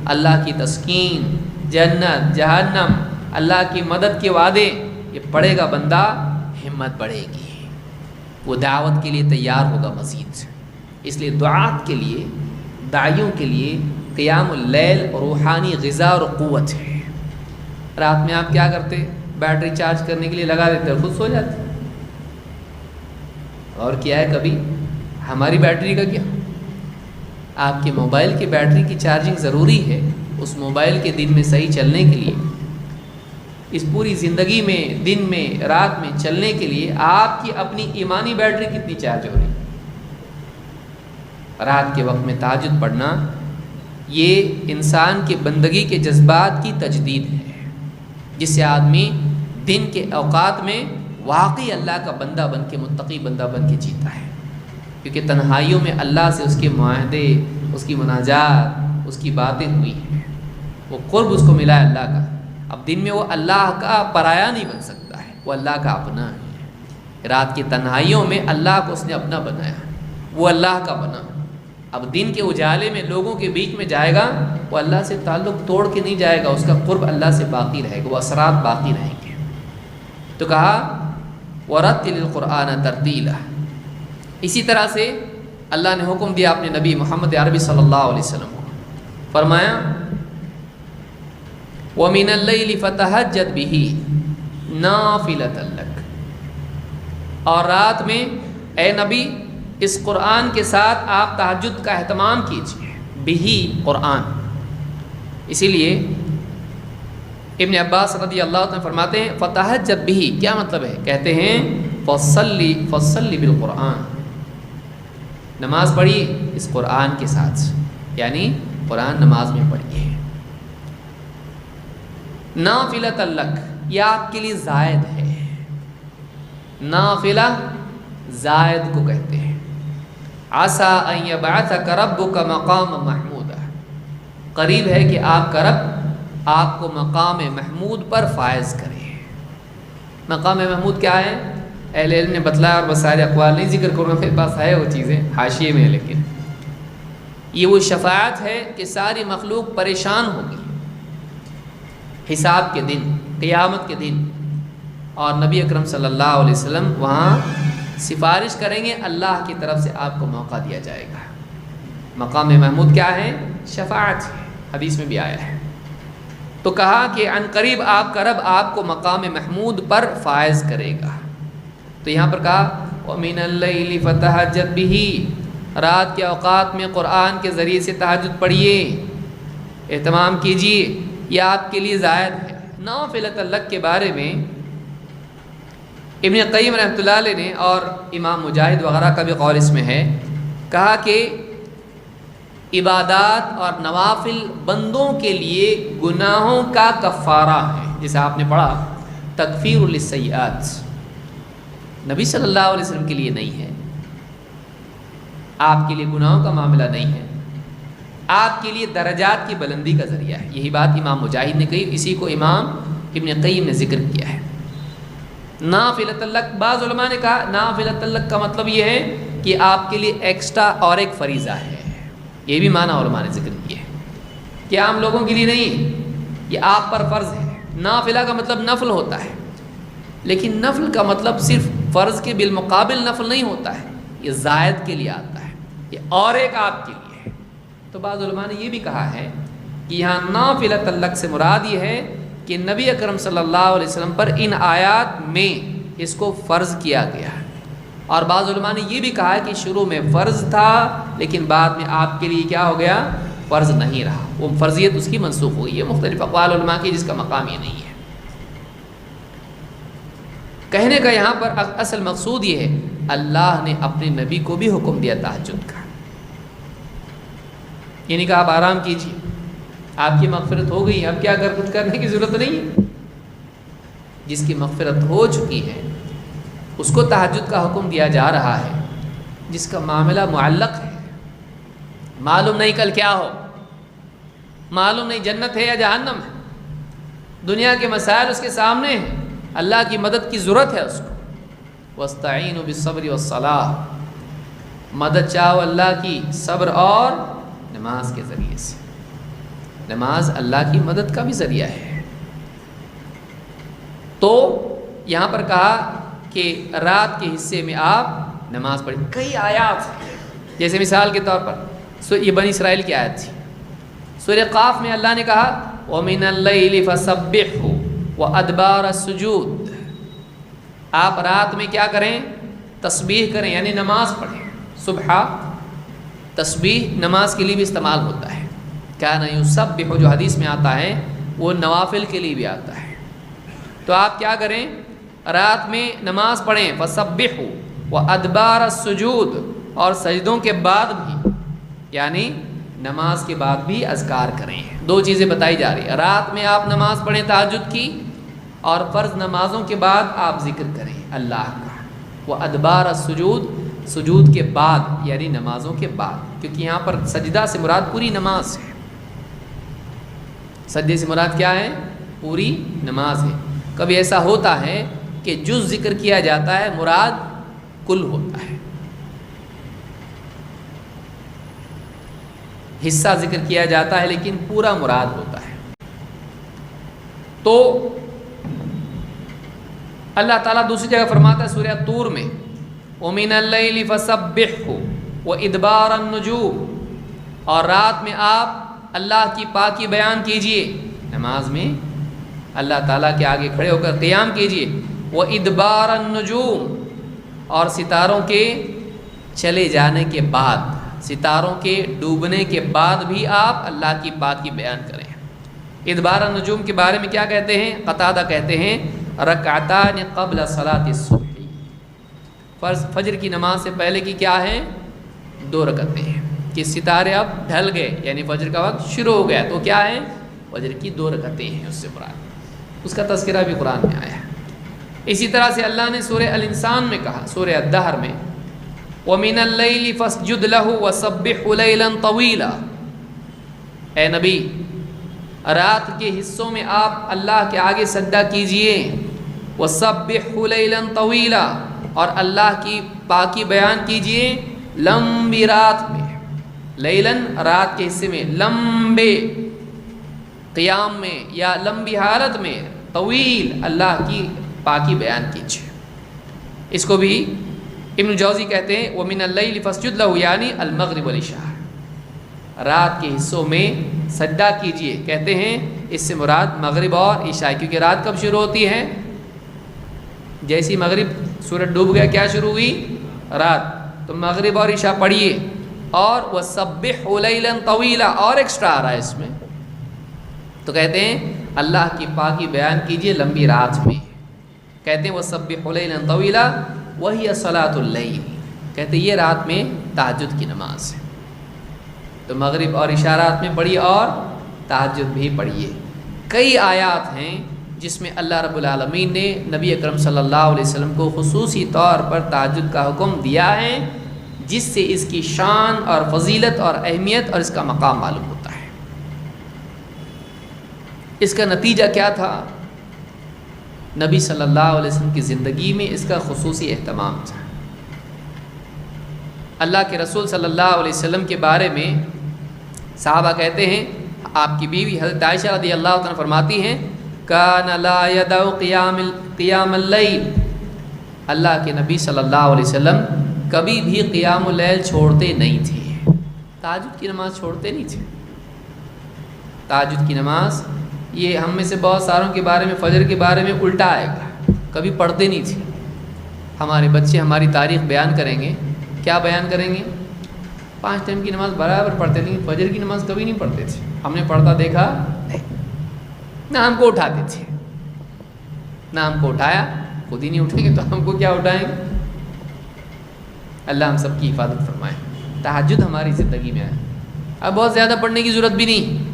A: اللہ کی تسکین, جنت جہنم, اللہ کی مدد کے وعدے, یہ پڑھے گا بندہ, ہمت بڑھے گی, وہ دعوت کے لیے تیار ہوگا مزید. اس لیے دعات کے لیے, داعیوں کے لیے قیام اللیل روحانی غذا اور قوت ہے. رات میں آپ کیا کرتے, بیٹری چارج کرنے کے لیے لگا دیتے اور خود سو جاتے. اور کیا ہے کبھی ہماری بیٹری کا کیا, آپ کے موبائل کی بیٹری کی چارجنگ ضروری ہے اس موبائل کے دن میں صحیح چلنے کے لیے. اس پوری زندگی میں دن میں رات میں چلنے کے لیے آپ کی اپنی ایمانی بیٹری کتنی چارج ہو رہی. رات کے وقت میں تہجد پڑھنا یہ انسان کے بندگی کے جذبات کی تجدید ہے, جس سے آدمی دن کے اوقات میں واقعی اللہ کا بندہ بن کے, متقی بندہ بن کے جیتا ہے. کیونکہ تنہائیوں میں اللہ سے اس کے معاہدے, اس کی مناجات, اس کی باتیں ہوئی ہیں, وہ قرب اس کو ملا ہے اللہ کا. اب دن میں وہ اللہ کا پرایا نہیں بن سکتا ہے, وہ اللہ کا اپنا ہے۔ رات کی تنہائیوں میں اللہ کو اس نے اپنا بنایا، وہ اللہ کا بنا۔ اب دن کے اجالے میں لوگوں کے بیچ میں جائے گا، وہ اللہ سے تعلق توڑ کے نہیں جائے گا، اس کا قرب اللہ سے باقی رہے گا، وہ اثرات باقی رہیں گے۔ تو کہا وَرَتِّلِ الْقُرْآنَ تَرْتِيلًا۔ اسی طرح سے اللہ نے حکم دیا اپنے نبی محمد عربی صلی اللہ علیہ وسلم کو، فرمایا وَمِنَ اللَّيْلِ فَتَهَجَّدْ بِهِ نَافِلَةً لَكَ، اور رات میں اے نبی اس قرآن کے ساتھ آپ تہجد کا اہتمام کیجیے، بہی قرآن۔ اسی لیے ابن عباس رضی اللہ عنہ فرماتے ہیں فتہجد بہی کیا مطلب ہے؟ کہتے ہیں فصلی بالقرآن، نماز پڑھیے اس قرآن کے ساتھ، یعنی قرآن نماز میں پڑھیے۔ نافلۃ لک، یہ آپ کے لیے زائد ہے، نافلہ زائد کو کہتے ہیں۔ عسیٰ ان یبعثک ربک مقاما محمودا، قریب ہے کہ آپ کا رب آپ کو مقام محمود پر فائز کرے۔ مقام محمود کیا ہے؟ اہل علم نے بتلایا، اور بسائر اقوال نہیں ذکر کروں، میرے پاس ہے وہ چیزیں حاشیے میں، لیکن یہ وہ شفاعت ہے کہ ساری مخلوق پریشان ہوگی حساب کے دن، قیامت کے دن، اور نبی اکرم صلی اللہ علیہ وسلم وہاں سفارش کریں گے، اللہ کی طرف سے آپ کو موقع دیا جائے گا۔ مقام محمود کیا ہے؟ شفاعت ہے، حدیث میں بھی آیا ہے۔ تو کہا کہ عن قریب آپ کا رب آپ کو مقام محمود پر فائز کرے گا۔ تو یہاں پر کہا وَمِنَ اللَّيْلِ فَتَهَجَّدْ بِهِ، رات کے اوقات میں قرآن کے ذریعے سے تہجد پڑھیے، اہتمام کیجیے، یہ آپ کے لیے زائد ہے۔ نافلۃ لک کے بارے میں ابن قیم رحمۃ اللہ علیہ نے اور امام مجاہد وغیرہ کا بھی قول اس میں ہے، کہا کہ عبادات اور نوافل بندوں کے لیے گناہوں کا کفارہ ہے، جیسے آپ نے پڑھا تکفیر للسیئات، نبی صلی اللہ علیہ وسلم کے لیے نہیں ہے، آپ کے لیے گناہوں کا معاملہ نہیں ہے، آپ کے لیے درجات کی بلندی کا ذریعہ ہے۔ یہی بات امام مجاہد نے کہی، اسی کو امام ابن قیم نے ذکر کیا ہے۔ نافلۃ لک، بعض علماء نے کہا نافلۃ لک کا مطلب یہ ہے کہ آپ کے لیے ایکسٹرا اور ایک فریضہ ہے، یہ بھی معنی علماء نے ذکر کیا ہے کہ عام لوگوں کے لیے نہیں ہے، یہ آپ پر فرض ہے۔ نافلہ کا مطلب نفل ہوتا ہے، لیکن نفل کا مطلب صرف فرض کے بالمقابل نفل نہیں ہوتا ہے، یہ زائد کے لیے آتا ہے، یہ اور ایک آپ کے لیے ہے۔ تو بعض علماء نے یہ بھی کہا ہے کہ یہاں نافلۃ لک سے مراد یہ ہے کہ نبی اکرم صلی اللہ علیہ وسلم پر ان آیات میں اس کو فرض کیا گیا ہے۔ اور بعض علماء نے یہ بھی کہا ہے کہ شروع میں فرض تھا، لیکن بعد میں آپ کے لیے کیا ہو گیا؟ فرض نہیں رہا، وہ فرضیت اس کی منسوخ ہو گئی ہے۔ مختلف اقوال علماء کی، جس کا مقام یہ نہیں ہے۔ کہنے کا یہاں پر اصل مقصود یہ ہے، اللہ نے اپنے نبی کو بھی حکم دیا تہجد کا، یعنی کہ آپ آرام کیجیے، آپ کی مغفرت ہو گئی، اب کیا اگر کچھ کرنے کی ضرورت نہیں ہے۔ جس کی مغفرت ہو چکی ہے اس کو تہجد کا حکم دیا جا رہا ہے، جس کا معاملہ معلق ہے، معلوم نہیں کل کیا ہو، معلوم نہیں جنت ہے یا جہنم ہے، دنیا کے مسائل اس کے سامنے ہیں، اللہ کی مدد کی ضرورت ہے اس کو۔ وَاسْتَعِينُوا بِالصَّبْرِ وَالصَّلَاةِ، مدد چاہو اللہ کی صبر اور نماز کے ذریعے سے۔ نماز اللہ کی مدد کا بھی ذریعہ ہے۔ تو یہاں پر کہا کہ رات کے حصے میں آپ نماز پڑھیں۔ کئی آیات ہیں، جیسے مثال کے طور پر یہ بنی اسرائیل کی آیت تھی، سورہ قاف میں اللہ نے کہا وَمِنَ اللَّيْلِ فَسَبِّحْهُ وَأَدْبَارَ السُّجُودِ، آپ رات میں کیا کریں؟ تسبیح کریں، یعنی نماز پڑھیں۔ صبح تسبیح نماز کے لیے بھی استعمال ہوتا ہے، کان یسبح جو حدیث میں آتا ہے وہ نوافل کے لیے بھی آتا ہے۔ تو آپ کیا کریں؟ رات میں نماز پڑھیں، فسبحوا وادبار السجود، اور سجدوں کے بعد بھی، یعنی نماز کے بعد بھی اذکار کریں۔ دو چیزیں بتائی جا رہی ہیں، رات میں آپ نماز پڑھیں تہجد کی، اور فرض نمازوں کے بعد آپ ذکر کریں اللہ کا۔ وادبار السجود، سجود کے بعد یعنی نمازوں کے بعد، کیونکہ یہاں پر سجدہ سے مراد پوری نماز ہے، سجدے سے مراد کیا ہے؟ پوری نماز ہے۔ کبھی ایسا ہوتا ہے کہ جز ذکر کیا جاتا ہے مراد کل ہوتا ہے، حصہ ذکر کیا جاتا ہے لیکن پورا مراد ہوتا ہے۔ تو اللہ تعالیٰ دوسری جگہ فرماتا ہے سورہ طور میں وَمِنَ اللَّيْلِ فَسَبِّحْهُ وَإِدْبَارَ النُّجُومِ، اور رات میں آپ اللہ کی پاکی بیان کیجئے، نماز میں اللہ تعالیٰ کے آگے کھڑے ہو کر قیام کیجئے، وَإِدْبَارَ النُّجُومِ، اور ستاروں کے چلے جانے کے بعد، ستاروں کے ڈوبنے کے بعد بھی آپ اللہ کی پاکی بیان کریں۔ ادبار النجوم کے بارے میں کیا کہتے ہیں؟ قتادہ کہتے ہیں رکعتان قبل صلاۃ الصبح، فجر کی نماز سے پہلے کی کیا ہے؟ 2 رکعتیں ہیں، کہ ستارے اب ڈھل گئے یعنی فجر کا وقت شروع ہو گیا، تو کیا ہے؟ فجر کی 2 رکعتیں ہیں، اس سے مراد، اس کا تذکرہ بھی قرآن میں آیا ہے۔ اسی طرح سے اللہ نے سورہ الانسان میں کہا، سورہ الدہر میں وَمِنَ اللَّيْلِ فَاسْجُدْ لَهُ وَسَبِّحْهُ لَيْلًا طَوِيلًا، اے نبی رات کے حصوں میں آپ اللہ کے آگے سجدہ کیجئے، وَسَبِّحْهُ لَيْلًا طَوِيلًا، اور اللہ کی پاکی بیان کیجئے لمبی رات میں، لیلن رات کے حصے میں، لمبے قیام میں یا لمبی حالت میں، طویل اللہ کی پاکی بیان کیجئے۔ اس کو بھی ابن جوزی کہتے ہیں وَمِنَ اللَّيْلِ فَاسْجُدْ لَهُ، یعنی المغرب والعشاء، رات کے حصوں میں سجدہ کیجئے، کہتے ہیں اس سے مراد مغرب اور عشاء، کیونکہ رات کب شروع ہوتی ہے؟ جیسی مغرب سورج ڈوب گیا کیا شروع ہوئی؟ رات، تو مغرب اور عشاء پڑھیے، اور وَسَبِّحْهُ لَيْلًا طَوِيلًا، اور ایکسٹرا آ رہا ہے اس میں، تو کہتے ہیں اللہ کی پاکی بیان کیجئے لمبی رات میں، کہتے ہیں وَسَبِّحْهُ لَيْلًا طَوِيلًا وَهِيَ صَلَاةُ اللَّيْلِ، کہتے ہیں یہ رات میں تہجد کی نماز ہے، تو مغرب اور عشاء رات میں پڑھیے اور تہجد بھی پڑھیے۔ کئی آیات ہیں جس میں اللہ رب العالمین نے نبی اکرم صلی اللہ علیہ وسلم کو خصوصی طور پر تہجد کا حکم دیا ہے، جس سے اس کی شان اور فضیلت اور اہمیت اور اس کا مقام معلوم ہوتا ہے۔ اس کا نتیجہ کیا تھا؟ نبی صلی اللہ علیہ وسلم کی زندگی میں اس کا خصوصی اہتمام تھا۔ اللہ کے رسول صلی اللہ علیہ وسلم کے بارے میں صحابہ کہتے ہیں، آپ کی بیوی حضرت عائشہ رضی اللہ عنہ فرماتی ہیں کان لا یدع قیام اللیل، اللہ کے نبی صلی اللہ علیہ وسلم کبھی بھی قیام اللیل چھوڑتے نہیں تھے، تہجد کی نماز چھوڑتے نہیں تھے۔ تہجد کی نماز یہ ہم میں سے بہت ساروں کے بارے میں فجر کے بارے میں الٹا آئے گا، کبھی پڑھتے نہیں تھے۔ ہمارے بچے ہماری تاریخ بیان کریں گے، کیا بیان کریں گے؟ 5 ٹائم کی نماز برابر پڑھتے تھے، فجر کی نماز کبھی نہیں پڑھتے تھے، ہم نے پڑھتا دیکھا نہیں، نہ ہم کو اٹھاتے تھے، نہ ہم کو اٹھایا، خود ہی نہیں اٹھیں گے تو ہم کو کیا اٹھائیں گے؟ اللہ ہم سب کی حفاظت فرمائے۔ تہجد ہماری زندگی میں ہے، اب بہت زیادہ پڑھنے کی ضرورت بھی نہیں،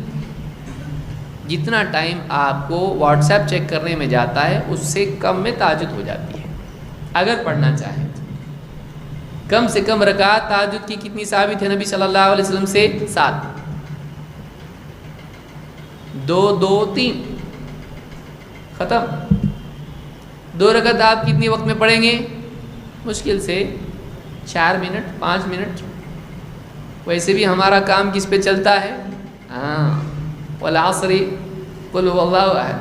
A: جتنا ٹائم آپ کو واٹس ایپ چیک کرنے میں جاتا ہے اس سے کم میں تہجد ہو جاتی ہے، اگر پڑھنا چاہیں تو۔ کم سے کم رکعت تہجد کی کتنی ثابت ہے نبی صلی اللہ علیہ وسلم سے؟ 7، 2 2 3 ختم۔ 2 رکعت آپ کتنی وقت میں پڑھیں گے؟ مشکل سے 4 منٹ 5 منٹ۔ ویسے بھی ہمارا کام کس پہ چلتا ہے؟ والعصر قل هو اللہ احد۔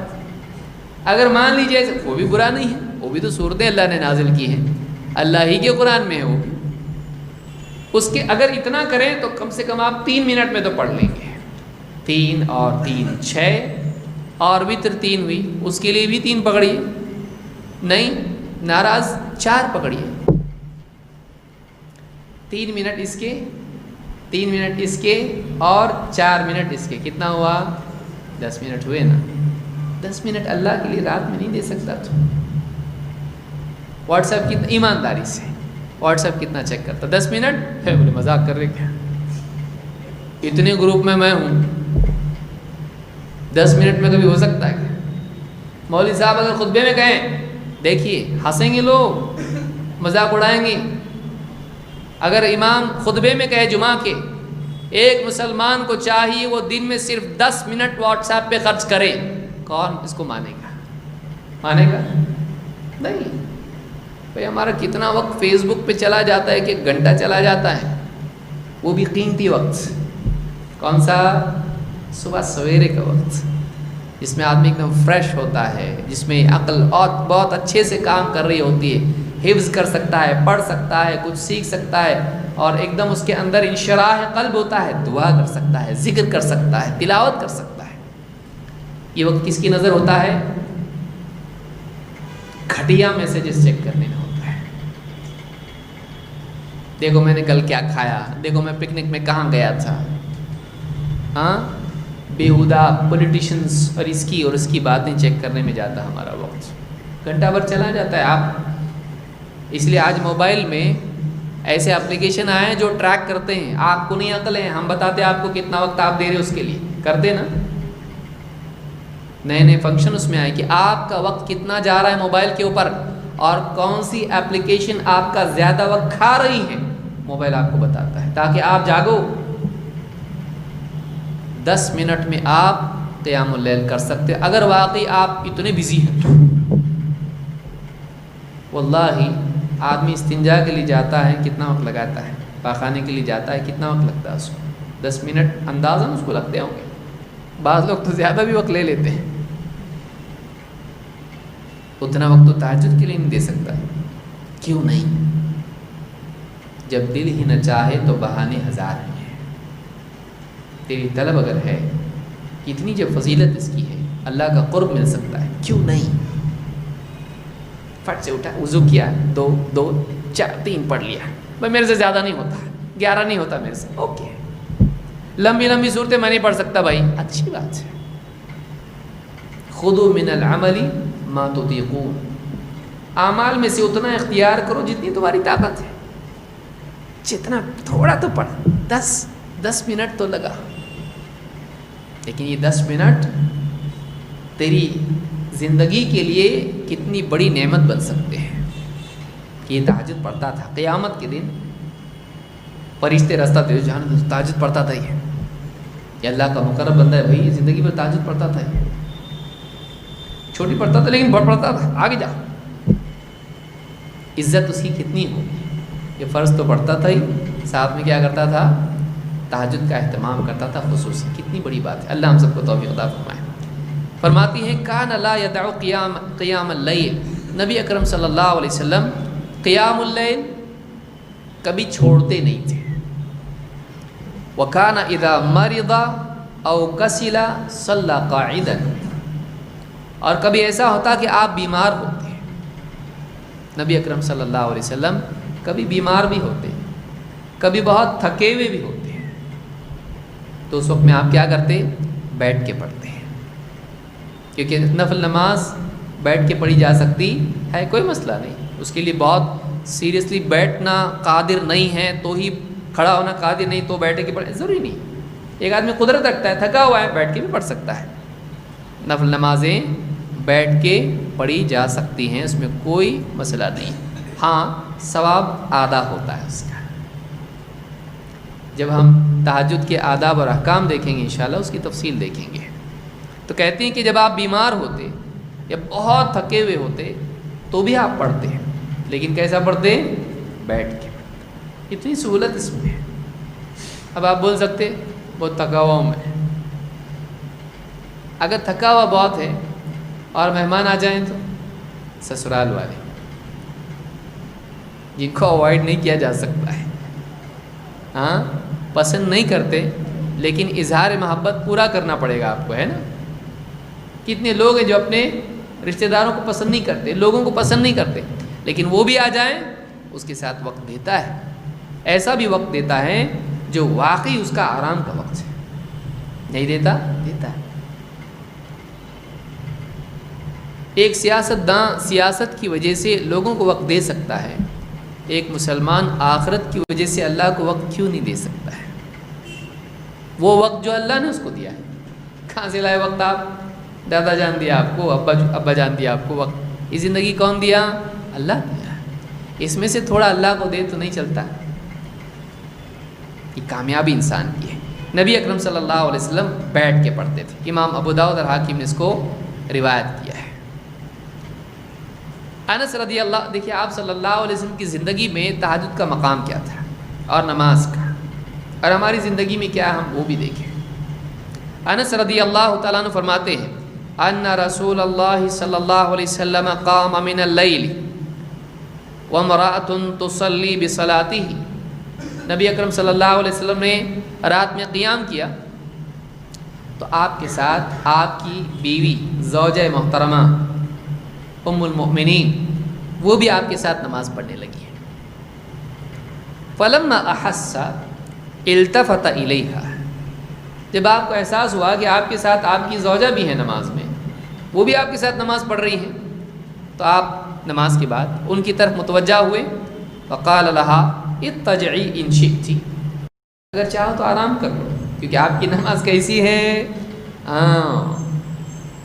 A: اگر مان لیجیے وہ بھی برا نہیں ہے، وہ بھی تو صورتیں اللہ نے نازل کی ہیں، اللہ ہی کے قرآن میں ہے وہ بھی، اس کے اگر اتنا کریں تو کم سے کم آپ 3 منٹ میں تو پڑھ لیں گے۔ 3 اور 3 6، اور وتر 3 ہوئی، اس کے لیے بھی 3 پکڑیے، نہیں ناراض 4 پکڑیے، 3 منٹ اس کے، 3 منٹ اس کے، اور 4 منٹ اس کے، کتنا ہوا؟ 10 منٹ ہوئے نا۔ 10 منٹ اللہ کے لیے رات میں نہیں دے سکتا تو واٹس ایپ کتنا، ایمانداری سے واٹس ایپ کتنا چیک کرتا؟ 10 منٹ ہے، بولے مذاق کر رہے کیا؟ اتنے گروپ میں ہوں، 10 منٹ میں کبھی ہو سکتا ہے کیا؟ مولوی صاحب اگر خطبے میں کہیں، دیکھیے ہنسیں گے لوگ، مذاق اڑائیں گے۔ اگر امام خطبے میں کہے جمعہ کے، ایک مسلمان کو چاہیے وہ دن میں صرف 10 منٹ واٹس ایپ پہ خرچ کرے، کون اس کو مانے گا؟ مانے گا؟ نہیں بھائی، ہمارا کتنا وقت فیس بک پہ چلا جاتا ہے کہ 1 گھنٹہ چلا جاتا ہے، وہ بھی قیمتی وقت. کون سا؟ صبح سویرے کا وقت، جس میں آدمی ایک دم فریش ہوتا ہے، جس میں عقل اور بہت اچھے سے کام کر رہی ہوتی ہے، حفظ کر سکتا ہے، پڑھ سکتا ہے، کچھ سیکھ سکتا ہے، اور ایک دم اس کے اندر انشراح قلب ہوتا ہے، دعا کر سکتا ہے، ذکر کر سکتا ہے، تلاوت کر سکتا ہے. یہ وقت کس کی نظر ہوتا ہے؟ گھٹیا میسیجز چیک کرنے میں ہوتا ہے. دیکھو میں نے کل کیا کھایا، دیکھو میں پکنک میں کہاں گیا تھا. ہاں، بیہودہ پولیٹیشنز اور اس کی باتیں چیک کرنے میں جاتا ہمارا وقت، گھنٹہ بھر چلا جاتا ہے. آپ اس لیے آج موبائل میں ایسے اپلیکیشن آئے ہیں جو ٹریک کرتے ہیں. آپ کو نہیں عقل ہے، ہم بتاتے ہیں آپ کو کتنا وقت آپ دے رہے اس کے لیے. کرتے نا، نئے فنکشن اس میں آئے کہ آپ کا وقت کتنا جا رہا ہے موبائل کے اوپر، اور کون سی اپلیکیشن آپ کا زیادہ وقت کھا رہی ہے، موبائل آپ کو بتاتا ہے تاکہ آپ جاگو. 10 منٹ میں آپ قیام اللیل کر سکتے اگر واقعی آپ اتنے بزی ہیں تو. واللہ آدمی استنجا کے لیے جاتا ہے کتنا وقت لگاتا ہے، پاخانے کے لیے جاتا ہے کتنا وقت لگتا ہے اس کو، 10 منٹ اندازاً اس کو لگتے ہوں گے. بعض لوگ تو زیادہ بھی وقت لے لیتے ہیں. اتنا وقت تو تہجد کے لیے نہیں دے سکتا. کیوں نہیں؟ جب دل ہی نہ چاہے تو بہانے ہزار ہیں. تیری طلب اگر ہے، کتنی جب فضیلت اس کی ہے، اللہ کا قرب مل سکتا ہے، کیوں نہیں؟ فٹ سے اٹھا، وضو کیا، 2 2 4 3 پڑھ لیا، بھائی میرے سے زیادہ نہیں ہوتا، 11 نہیں ہوتا میرے سے، اوکے. لمبی صورتیں میں نہیں پڑھ سکتا بھائی، اچھی بات ہے. خذوا من العمل ما تطيقون، اعمال میں سے اتنا اختیار کرو جتنی تمہاری طاقت ہے. جتنا تھوڑا تو پڑھ، 10 منٹ تو لگا، لیکن یہ 10 منٹ تیری زندگی کے لیے کتنی بڑی نعمت بن سکتے ہیں. کہ یہ تہجد پڑھتا تھا، قیامت کے دن فرشتے رستہ دے جہاں تہجد پڑھتا تھا، یہ اللہ کا مقرب بندہ ہے بھائی، زندگی میں تہجد پڑھتا تھا. یہ چھوٹی پڑھتا تھا لیکن بڑھ پڑھتا تھا، آگے جا. عزت اس کی کتنی ہو. یہ فرض تو پڑھتا تھا ہی، ساتھ میں کیا کرتا تھا؟ تہجد کا اہتمام کرتا تھا خصوصی. کتنی بڑی بات ہے. اللہ ہم سب کو توفیق عطا فرمائے. فرماتی ہیں کان لا یدع قیام اللیل، نبی اکرم صلی اللہ علیہ وسلم قیام اللیل کبھی چھوڑتے نہیں تھے. وکان اذا مرض او کسل صلی قاعدا، اور کبھی ایسا ہوتا کہ آپ بیمار ہوتے ہیں. نبی اکرم صلی اللہ علیہ وسلم کبھی بیمار بھی ہوتے ہیں، کبھی بہت تھکے ہوئے بھی ہوتے ہیں، تو اس وقت میں آپ کیا کرتے؟ بیٹھ کے پڑھتے ہیں. کیونکہ نفل نماز بیٹھ کے پڑھی جا سکتی ہے، کوئی مسئلہ نہیں. اس کے لیے بہت سیریسلی بیٹھنا قادر نہیں ہے تو ہی، کھڑا ہونا قادر نہیں تو بیٹھے کے پڑھے، ضروری نہیں. ایک آدمی قدرت رکھتا ہے، تھکا ہوا ہے، بیٹھ کے بھی پڑھ سکتا ہے. نفل نمازیں بیٹھ کے پڑھی جا سکتی ہیں، اس میں کوئی مسئلہ نہیں. ہاں ثواب آدھا ہوتا ہے اس کا. جب ہم تہجد کے آداب اور احکام دیکھیں گے انشاءاللہ اس کی تفصیل دیکھیں گے. تو کہتے ہیں کہ جب آپ بیمار ہوتے یا بہت تھکے ہوئے ہوتے تو بھی آپ پڑھتے ہیں، لیکن کیسا پڑھتے؟ بیٹھ کے. اتنی سہولت اس میں ہے. اب آپ بول سکتے بہت تھکا ہوا ہوں میں. اگر تھکا ہوا بہت ہے اور مہمان آ جائیں تو سسرال والے جن کو اوائڈ نہیں کیا جا سکتا ہے، ہاں پسند نہیں کرتے، لیکن اظہار محبت پورا کرنا پڑے گا آپ کو، ہے نا. کتنے لوگ ہیں جو اپنے رشتہ داروں کو پسند نہیں کرتے، لوگوں کو پسند نہیں کرتے، لیکن وہ بھی آ جائیں اس کے ساتھ وقت دیتا ہے. ایسا بھی وقت دیتا ہے جو واقعی اس کا آرام کا وقت ہے. نہیں دیتا؟ دیتا ہے. ایک سیاست داں سیاست کی وجہ سے لوگوں کو وقت دے سکتا ہے، ایک مسلمان آخرت کی وجہ سے اللہ کو وقت کیوں نہیں دے سکتا ہے؟ وہ وقت جو اللہ نے اس کو دیا ہے. کہاں سے لائے وقت آپ؟ دادا جان دیا آپ کو، ابا جان دیا آپ کو وقت. یہ زندگی کون دیا؟ اللہ دیا. اس میں سے تھوڑا اللہ کو دے تو نہیں چلتا. یہ کامیابی انسان کی ہے. نبی اکرم صلی اللہ علیہ وسلم بیٹھ کے پڑھتے تھے. امام ابو داؤد اور حاکم نے اس کو روایت کیا ہے. انس رضی اللہ، دیکھیے آپ صلی اللہ علیہ وسلم کی زندگی میں تہجد کا مقام کیا تھا اور نماز کا، اور ہماری زندگی میں کیا ہے ہم وہ بھی دیکھیں۔ انس رضی اللہ تعالیٰ عنہ فرماتے ہیں ان رسول اللہ صلی اللہ علیہ وسلم قام من اللیل وامرأۃ تصلی بصلاتہ، نبی اکرم صلی اللہ علیہ وسلم نے رات میں قیام کیا تو آپ کے ساتھ آپ کی بیوی زوجہ محترمہ ام المؤمنین وہ بھی آپ کے ساتھ نماز پڑھنے لگی ہے۔ فلما احس التفت الیہا، جب آپ کو احساس ہوا کہ آپ کے ساتھ آپ کی زوجہ بھی ہیں نماز میں، وہ بھی آپ کے ساتھ نماز پڑھ رہی ہیں، تو آپ نماز کے بعد ان کی طرف متوجہ ہوئے۔ وقال لها اضطجعی ان شئتی، اگر چاہو تو آرام کر لو کیونکہ آپ کی نماز کیسی ہے۔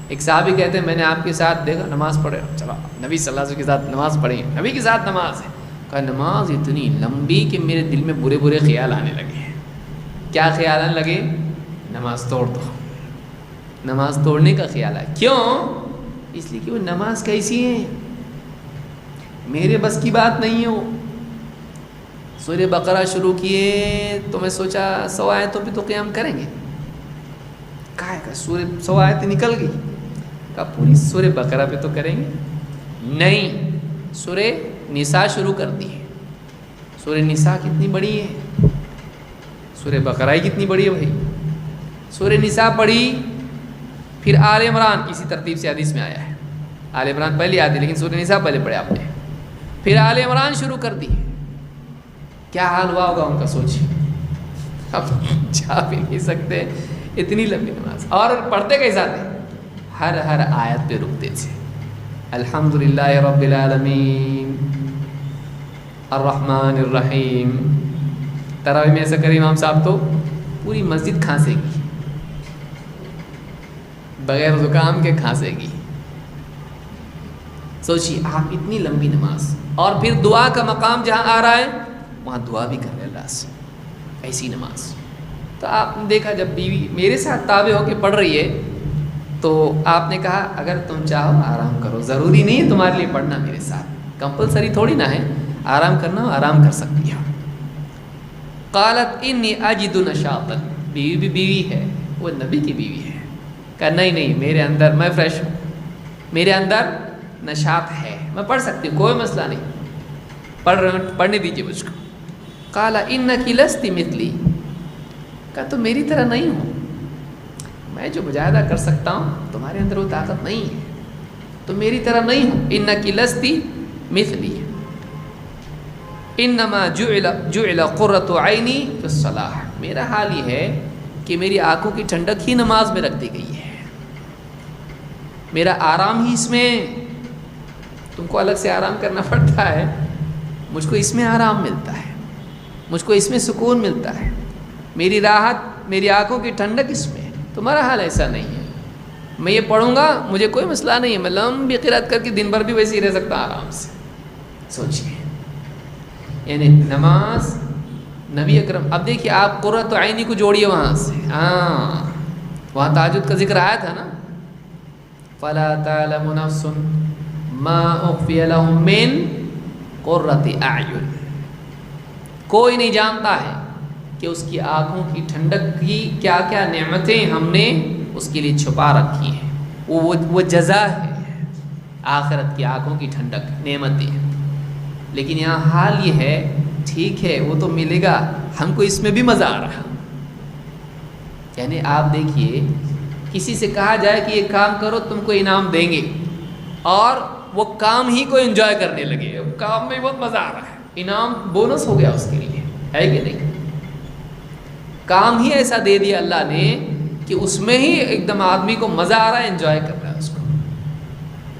A: ایک صحابی کہتے ہیں میں نے آپ کے ساتھ دیکھا نماز پڑھے، چلو نبی صلی اللہ علیہ وسلم کے ساتھ نماز پڑھیں، نبی کے ساتھ نماز ہے، کہا نماز اتنی لمبی کہ میرے دل میں برے برے خیال آنے لگے ہیں۔ کیا خیال آنے لگے؟ نماز توڑ دو، نماز توڑنے کا خیال ہے۔ کیوں؟ اس لیے کہ وہ نماز کیسی ہے، میرے بس کی بات نہیں ہو۔ سورہ بقرہ شروع کیے تو میں سوچا 100 آیتوں پہ تو قیام کریں گے، کہا کہ سورہ 100 آیتیں نکل گئی، کہا پوری سورہ بقرہ پہ تو کریں گے، نہیں سورہ نساء شروع کر دی ہے۔ سورہ نساء کتنی بڑی ہے، سورہ بقرہ ہی کتنی بڑی ہے بھائی۔ سورہ نساء پڑھی، پھر آل عمران، اسی ترتیب سے حدیث میں آیا ہے، آل عمران پہلے آتی لیکن سورہ نساء پہلے پڑھے آپ نے، پھر آل عمران شروع کر دی۔ کیا حال ہوا ہوگا ان کا سوچیے، اب جا بھی نہیں سکتے اتنی لمبی نماز، اور پڑھتے کیسا تھے؟ ہر آیت پہ رکتے تھے، الحمدللہ رب العالمین الرحمن الرحیم۔ تراویح میں ایسا کرے امام صاحب تو پوری مسجد کھانسے گی، بغیر زکام کے کھانسے گی۔ سوچیے آپ اتنی لمبی نماز، اور پھر دعا کا مقام جہاں آ رہا ہے وہاں دعا بھی کر رہے اللہ سے، ایسی نماز۔ تو آپ نے دیکھا جب بیوی میرے ساتھ تابع ہو کے پڑھ رہی ہے تو آپ نے کہا اگر تم چاہو آرام کرو، ضروری نہیں ہے تمہارے لیے پڑھنا میرے ساتھ، کمپلسری تھوڑی نہ ہے، آرام کرنا ہو آرام کر سکتی ہو۔ قالت انی اجد نشاطا، بیوی بھی بیوی ہے، وہ نبی کی بیوی ہے، کہا نہیں میرے اندر، میں فریش ہوں، میرے اندر نشاط ہے، میں پڑھ سکتی ہوں، کوئی مسئلہ نہیں، پڑھنے دیجیے مجھ کو۔ قال انکی لست مثلی، کہا تو میری طرح نہیں ہوں، میں جو مجاہدہ کر سکتا ہوں تمہارے اندر وہ طاقت نہیں ہے، تو میری طرح نہیں ہوں، انکی لستی مثلی، انما جعل قرۃ عینی فی الصلاۃ، میرا حال یہ ہے کہ میری آنکھوں کی ٹھنڈک ہی نماز میں رکھ دی گئی ہے، میرا آرام ہی اس میں، تم کو الگ سے آرام کرنا پڑتا ہے، مجھ کو اس میں آرام ملتا ہے، مجھ کو اس میں سکون ملتا ہے، میری راحت، میری آنکھوں کی ٹھنڈک اس میں۔ تمہارا حال ایسا نہیں ہے، میں یہ پڑھوں گا مجھے کوئی مسئلہ نہیں ہے، میں لمبی قرات کر کے دن بھر بھی ویسے ہی رہ سکتا آرام سے۔ سوچیے یعنی نماز نبی اکرم، اب دیکھیے آپ قرۃ عینی کو جوڑیے وہاں سے، وہاں تہجد کا ذکر آیا تھا نا، فلا تعلم نفس ما اخفی لهم من قرۃ اعین، کوئی نہیں جانتا ہے کہ اس کی آنکھوں کی ٹھنڈک کی کیا کیا نعمتیں ہم نے اس کے لیے چھپا رکھی ہیں، وہ جزا ہے آخرت کی، آنکھوں کی ٹھنڈک نعمتیں۔ لیکن یہاں حال یہ ہے، ٹھیک ہے وہ تو ملے گا، ہم کو اس میں بھی مزہ آ رہا، یعنی آپ دیکھیے کسی سے کہا جائے کہ یہ کام کرو تم کو انعام دیں گے، اور وہ کام ہی کو انجوائے کرنے لگے، کام میں بہت مزہ آ رہا ہے، انعام بونس ہو گیا اس کے لیے، ہے کہ نہیں؟ کام ہی ایسا دے دیا اللہ نے کہ اس میں ہی ایک دم آدمی کو مزہ آ رہا ہے، انجوائے کر رہا ہے اس کو،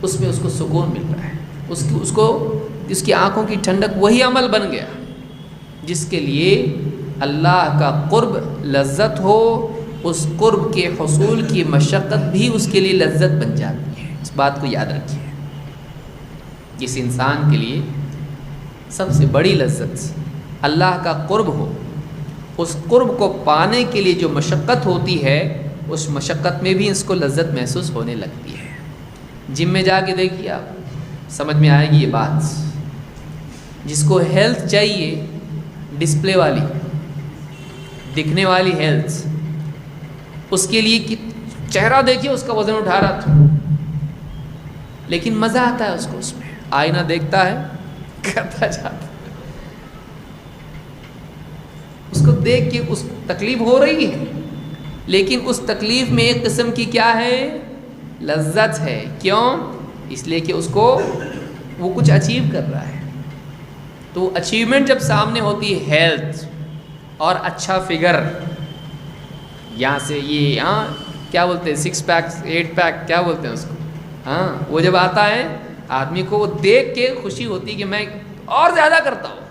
A: اس میں اس کو سکون مل رہا ہے، اس کی آنکھوں کی ٹھنڈک وہی عمل بن گیا جس کے لیے اللہ کا قرب لذت ہو، اس قرب کے حصول کی مشقت بھی اس کے لیے لذت بن جاتی ہے۔ اس بات کو یاد رکھیے، جس انسان کے لیے سب سے بڑی لذت اللہ کا قرب ہو، اس قرب کو پانے کے لیے جو مشقت ہوتی ہے، اس مشقت میں بھی اس کو لذت محسوس ہونے لگتی ہے۔ جم میں جا کے دیکھیے آپ، سمجھ میں آئے گی یہ بات. جس کو ہیلتھ چاہیے ڈسپلے والی دکھنے والی ہیلتھ، اس کے لیے کہ چہرہ دیکھیے اس کا وزن اٹھا رہا تھا، لیکن مزہ آتا ہے اس کو، اس میں آئینہ دیکھتا ہے کرتا جاتا ہے، اس کو دیکھ کے اس تکلیف ہو رہی ہے، لیکن اس تکلیف میں ایک قسم کی کیا ہے، لذت ہے. کیوں؟ اس لیے کہ اس کو وہ کچھ اچیو کر رہا ہے. تو اچیومنٹ جب سامنے ہوتی ہے، ہیلتھ اور اچھا فگر، یہاں سے یہ کیا بولتے ہیں 6 پیک 8 پیک کیا بولتے ہیں اس کو، وہ جب آتا ہے آدمی کو وہ دیکھ کے خوشی ہوتی ہے کہ میں اور زیادہ کرتا ہوں.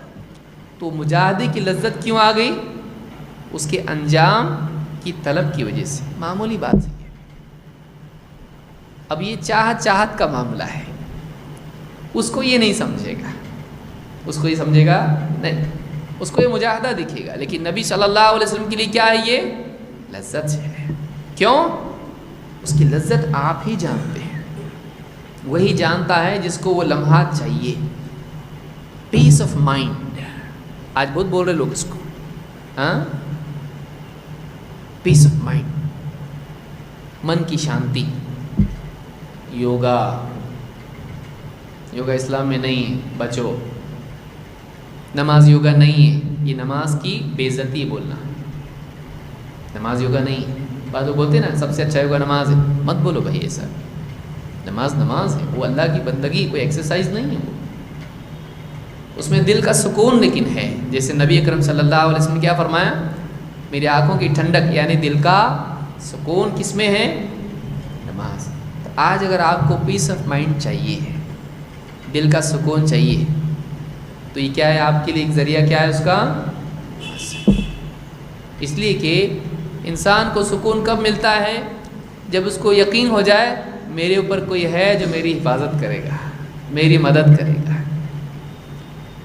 A: تو مجاہدے کی لذت کیوں آ گئی؟ اس کے انجام کی طلب کی وجہ سے. معمولی بات ہے. اب یہ چاہت کا معاملہ ہے، اس کو یہ نہیں سمجھے گا، اس کو یہ سمجھے گا نہیں، اس کو یہ مجاہدہ دکھے گا. لیکن نبی صلی اللہ علیہ وسلم کے لیے کیا ہے؟ یہ لذت ہے. کیوں؟ اس کی لذت آپ ہی جانتے ہیں، وہی جانتا ہے جس کو وہ لمحات چاہیے. پیس آف مائنڈ، آج بہت بول رہے لوگ اس کو، پیس آف مائنڈ، من کی شانتی. یوگا اسلام میں نہیں ہے، بچو. نماز یوگا نہیں ہے، یہ نماز کی بے عزتی بولنا. نماز یوگا نہیں ہے. بعض لوگ بولتے ہیں نا سب سے اچھا یوگا نماز ہے. مت بولو بھائی ایسا. نماز ہے، وہ اللہ کی بندگی، کوئی ایکسرسائز نہیں ہے. اس میں دل کا سکون لیکن ہے. جیسے نبی اکرم صلی اللہ علیہ وسلم نے کیا فرمایا؟ میری آنکھوں کی ٹھنڈک یعنی دل کا سکون کس میں ہے؟ نماز. تو آج اگر آپ کو پیس آف مائنڈ چاہیے ہے، دل کا سکون چاہیے، تو یہ کیا ہے آپ کے لیے؟ ایک ذریعہ کیا ہے اس کا؟ اس لیے کہ انسان کو سکون کب ملتا ہے؟ جب اس کو یقین ہو جائے میرے اوپر کوئی ہے جو میری حفاظت کرے گا، میری مدد کرے گا.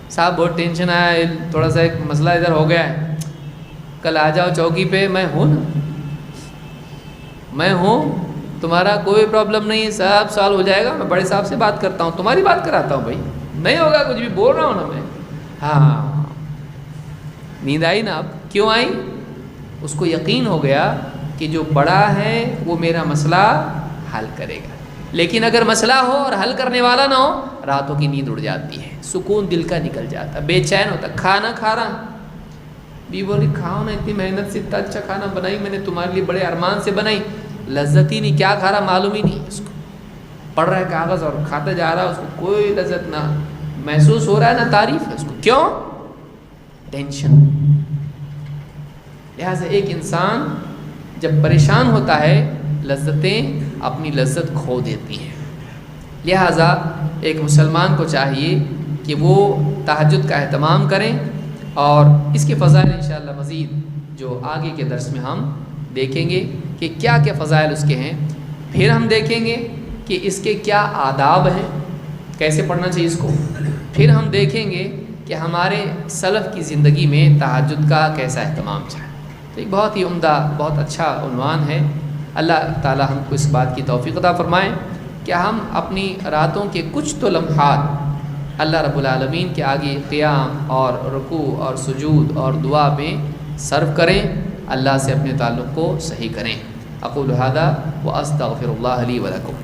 A: صاحب بہت ٹینشن آیا، تھوڑا سا ایک مسئلہ ادھر ہو گیا ہے، کل آ جاؤ چوکی پہ، میں ہوں نا، میں ہوں، تمہارا کوئی پرابلم نہیں ہے، سب سال ہو جائے گا. میں بڑے صاحب سے بات کرتا ہوں، تمہاری بات کراتا ہوں. بھائی نہیں ہوگا کچھ بھی، بول رہا ہوں نا میں. ہاں نیند آئی نا؟ اب کیوں آئی؟ اس کو یقین ہو گیا کہ جو بڑا ہے وہ میرا مسئلہ حل کرے گا. لیکن اگر مسئلہ ہو اور حل کرنے والا نہ ہو، راتوں کی نیند اڑ جاتی ہے، سکون دل کا نکل جاتا، بے چین ہوتا. کھانا کھا رہا، بھی بولی کھاؤ نا، اتنی محنت سے اتنا اچھا کھانا بنائی میں نے تمہارے لیے، بڑے ارمان سے بنائی، لذت ہی نہیں، کیا کھا رہا معلوم ہی نہیں. اس کو پڑھ رہا ہے کاغذ اور کھاتا جا رہا، اس کو کوئی لذت نہ محسوس ہو رہا ہے نہ تعریف ہے اس کو. کیوں؟ ٹینشن. لہٰذا ایک انسان جب پریشان ہوتا ہے لذتیں اپنی لذت کھو دیتی ہیں. لہٰذا ایک مسلمان کو چاہیے کہ وہ تہجد کا اہتمام کریں، اور اس کے فضائل انشاءاللہ مزید جو آگے کے درس میں ہم دیکھیں گے کہ کیا کیا فضائل اس کے ہیں. پھر ہم دیکھیں گے کہ اس کے کیا آداب ہیں، کیسے پڑھنا چاہیے اس کو. پھر ہم دیکھیں گے کہ ہمارے سلف کی زندگی میں تہجد کا کیسا اہتمام چاہے. تو ایک بہت ہی عمدہ، بہت اچھا عنوان ہے. اللہ تعالی ہم کو اس بات کی توفیق عطا فرمائے کہ ہم اپنی راتوں کے کچھ تو لمحات اللہ رب العالمین کے آگے قیام اور رکوع اور سجود اور دعا میں صرف کریں، اللہ سے اپنے تعلق کو صحیح کریں. اقول ھذا واستغفر اللہ لی ولکم.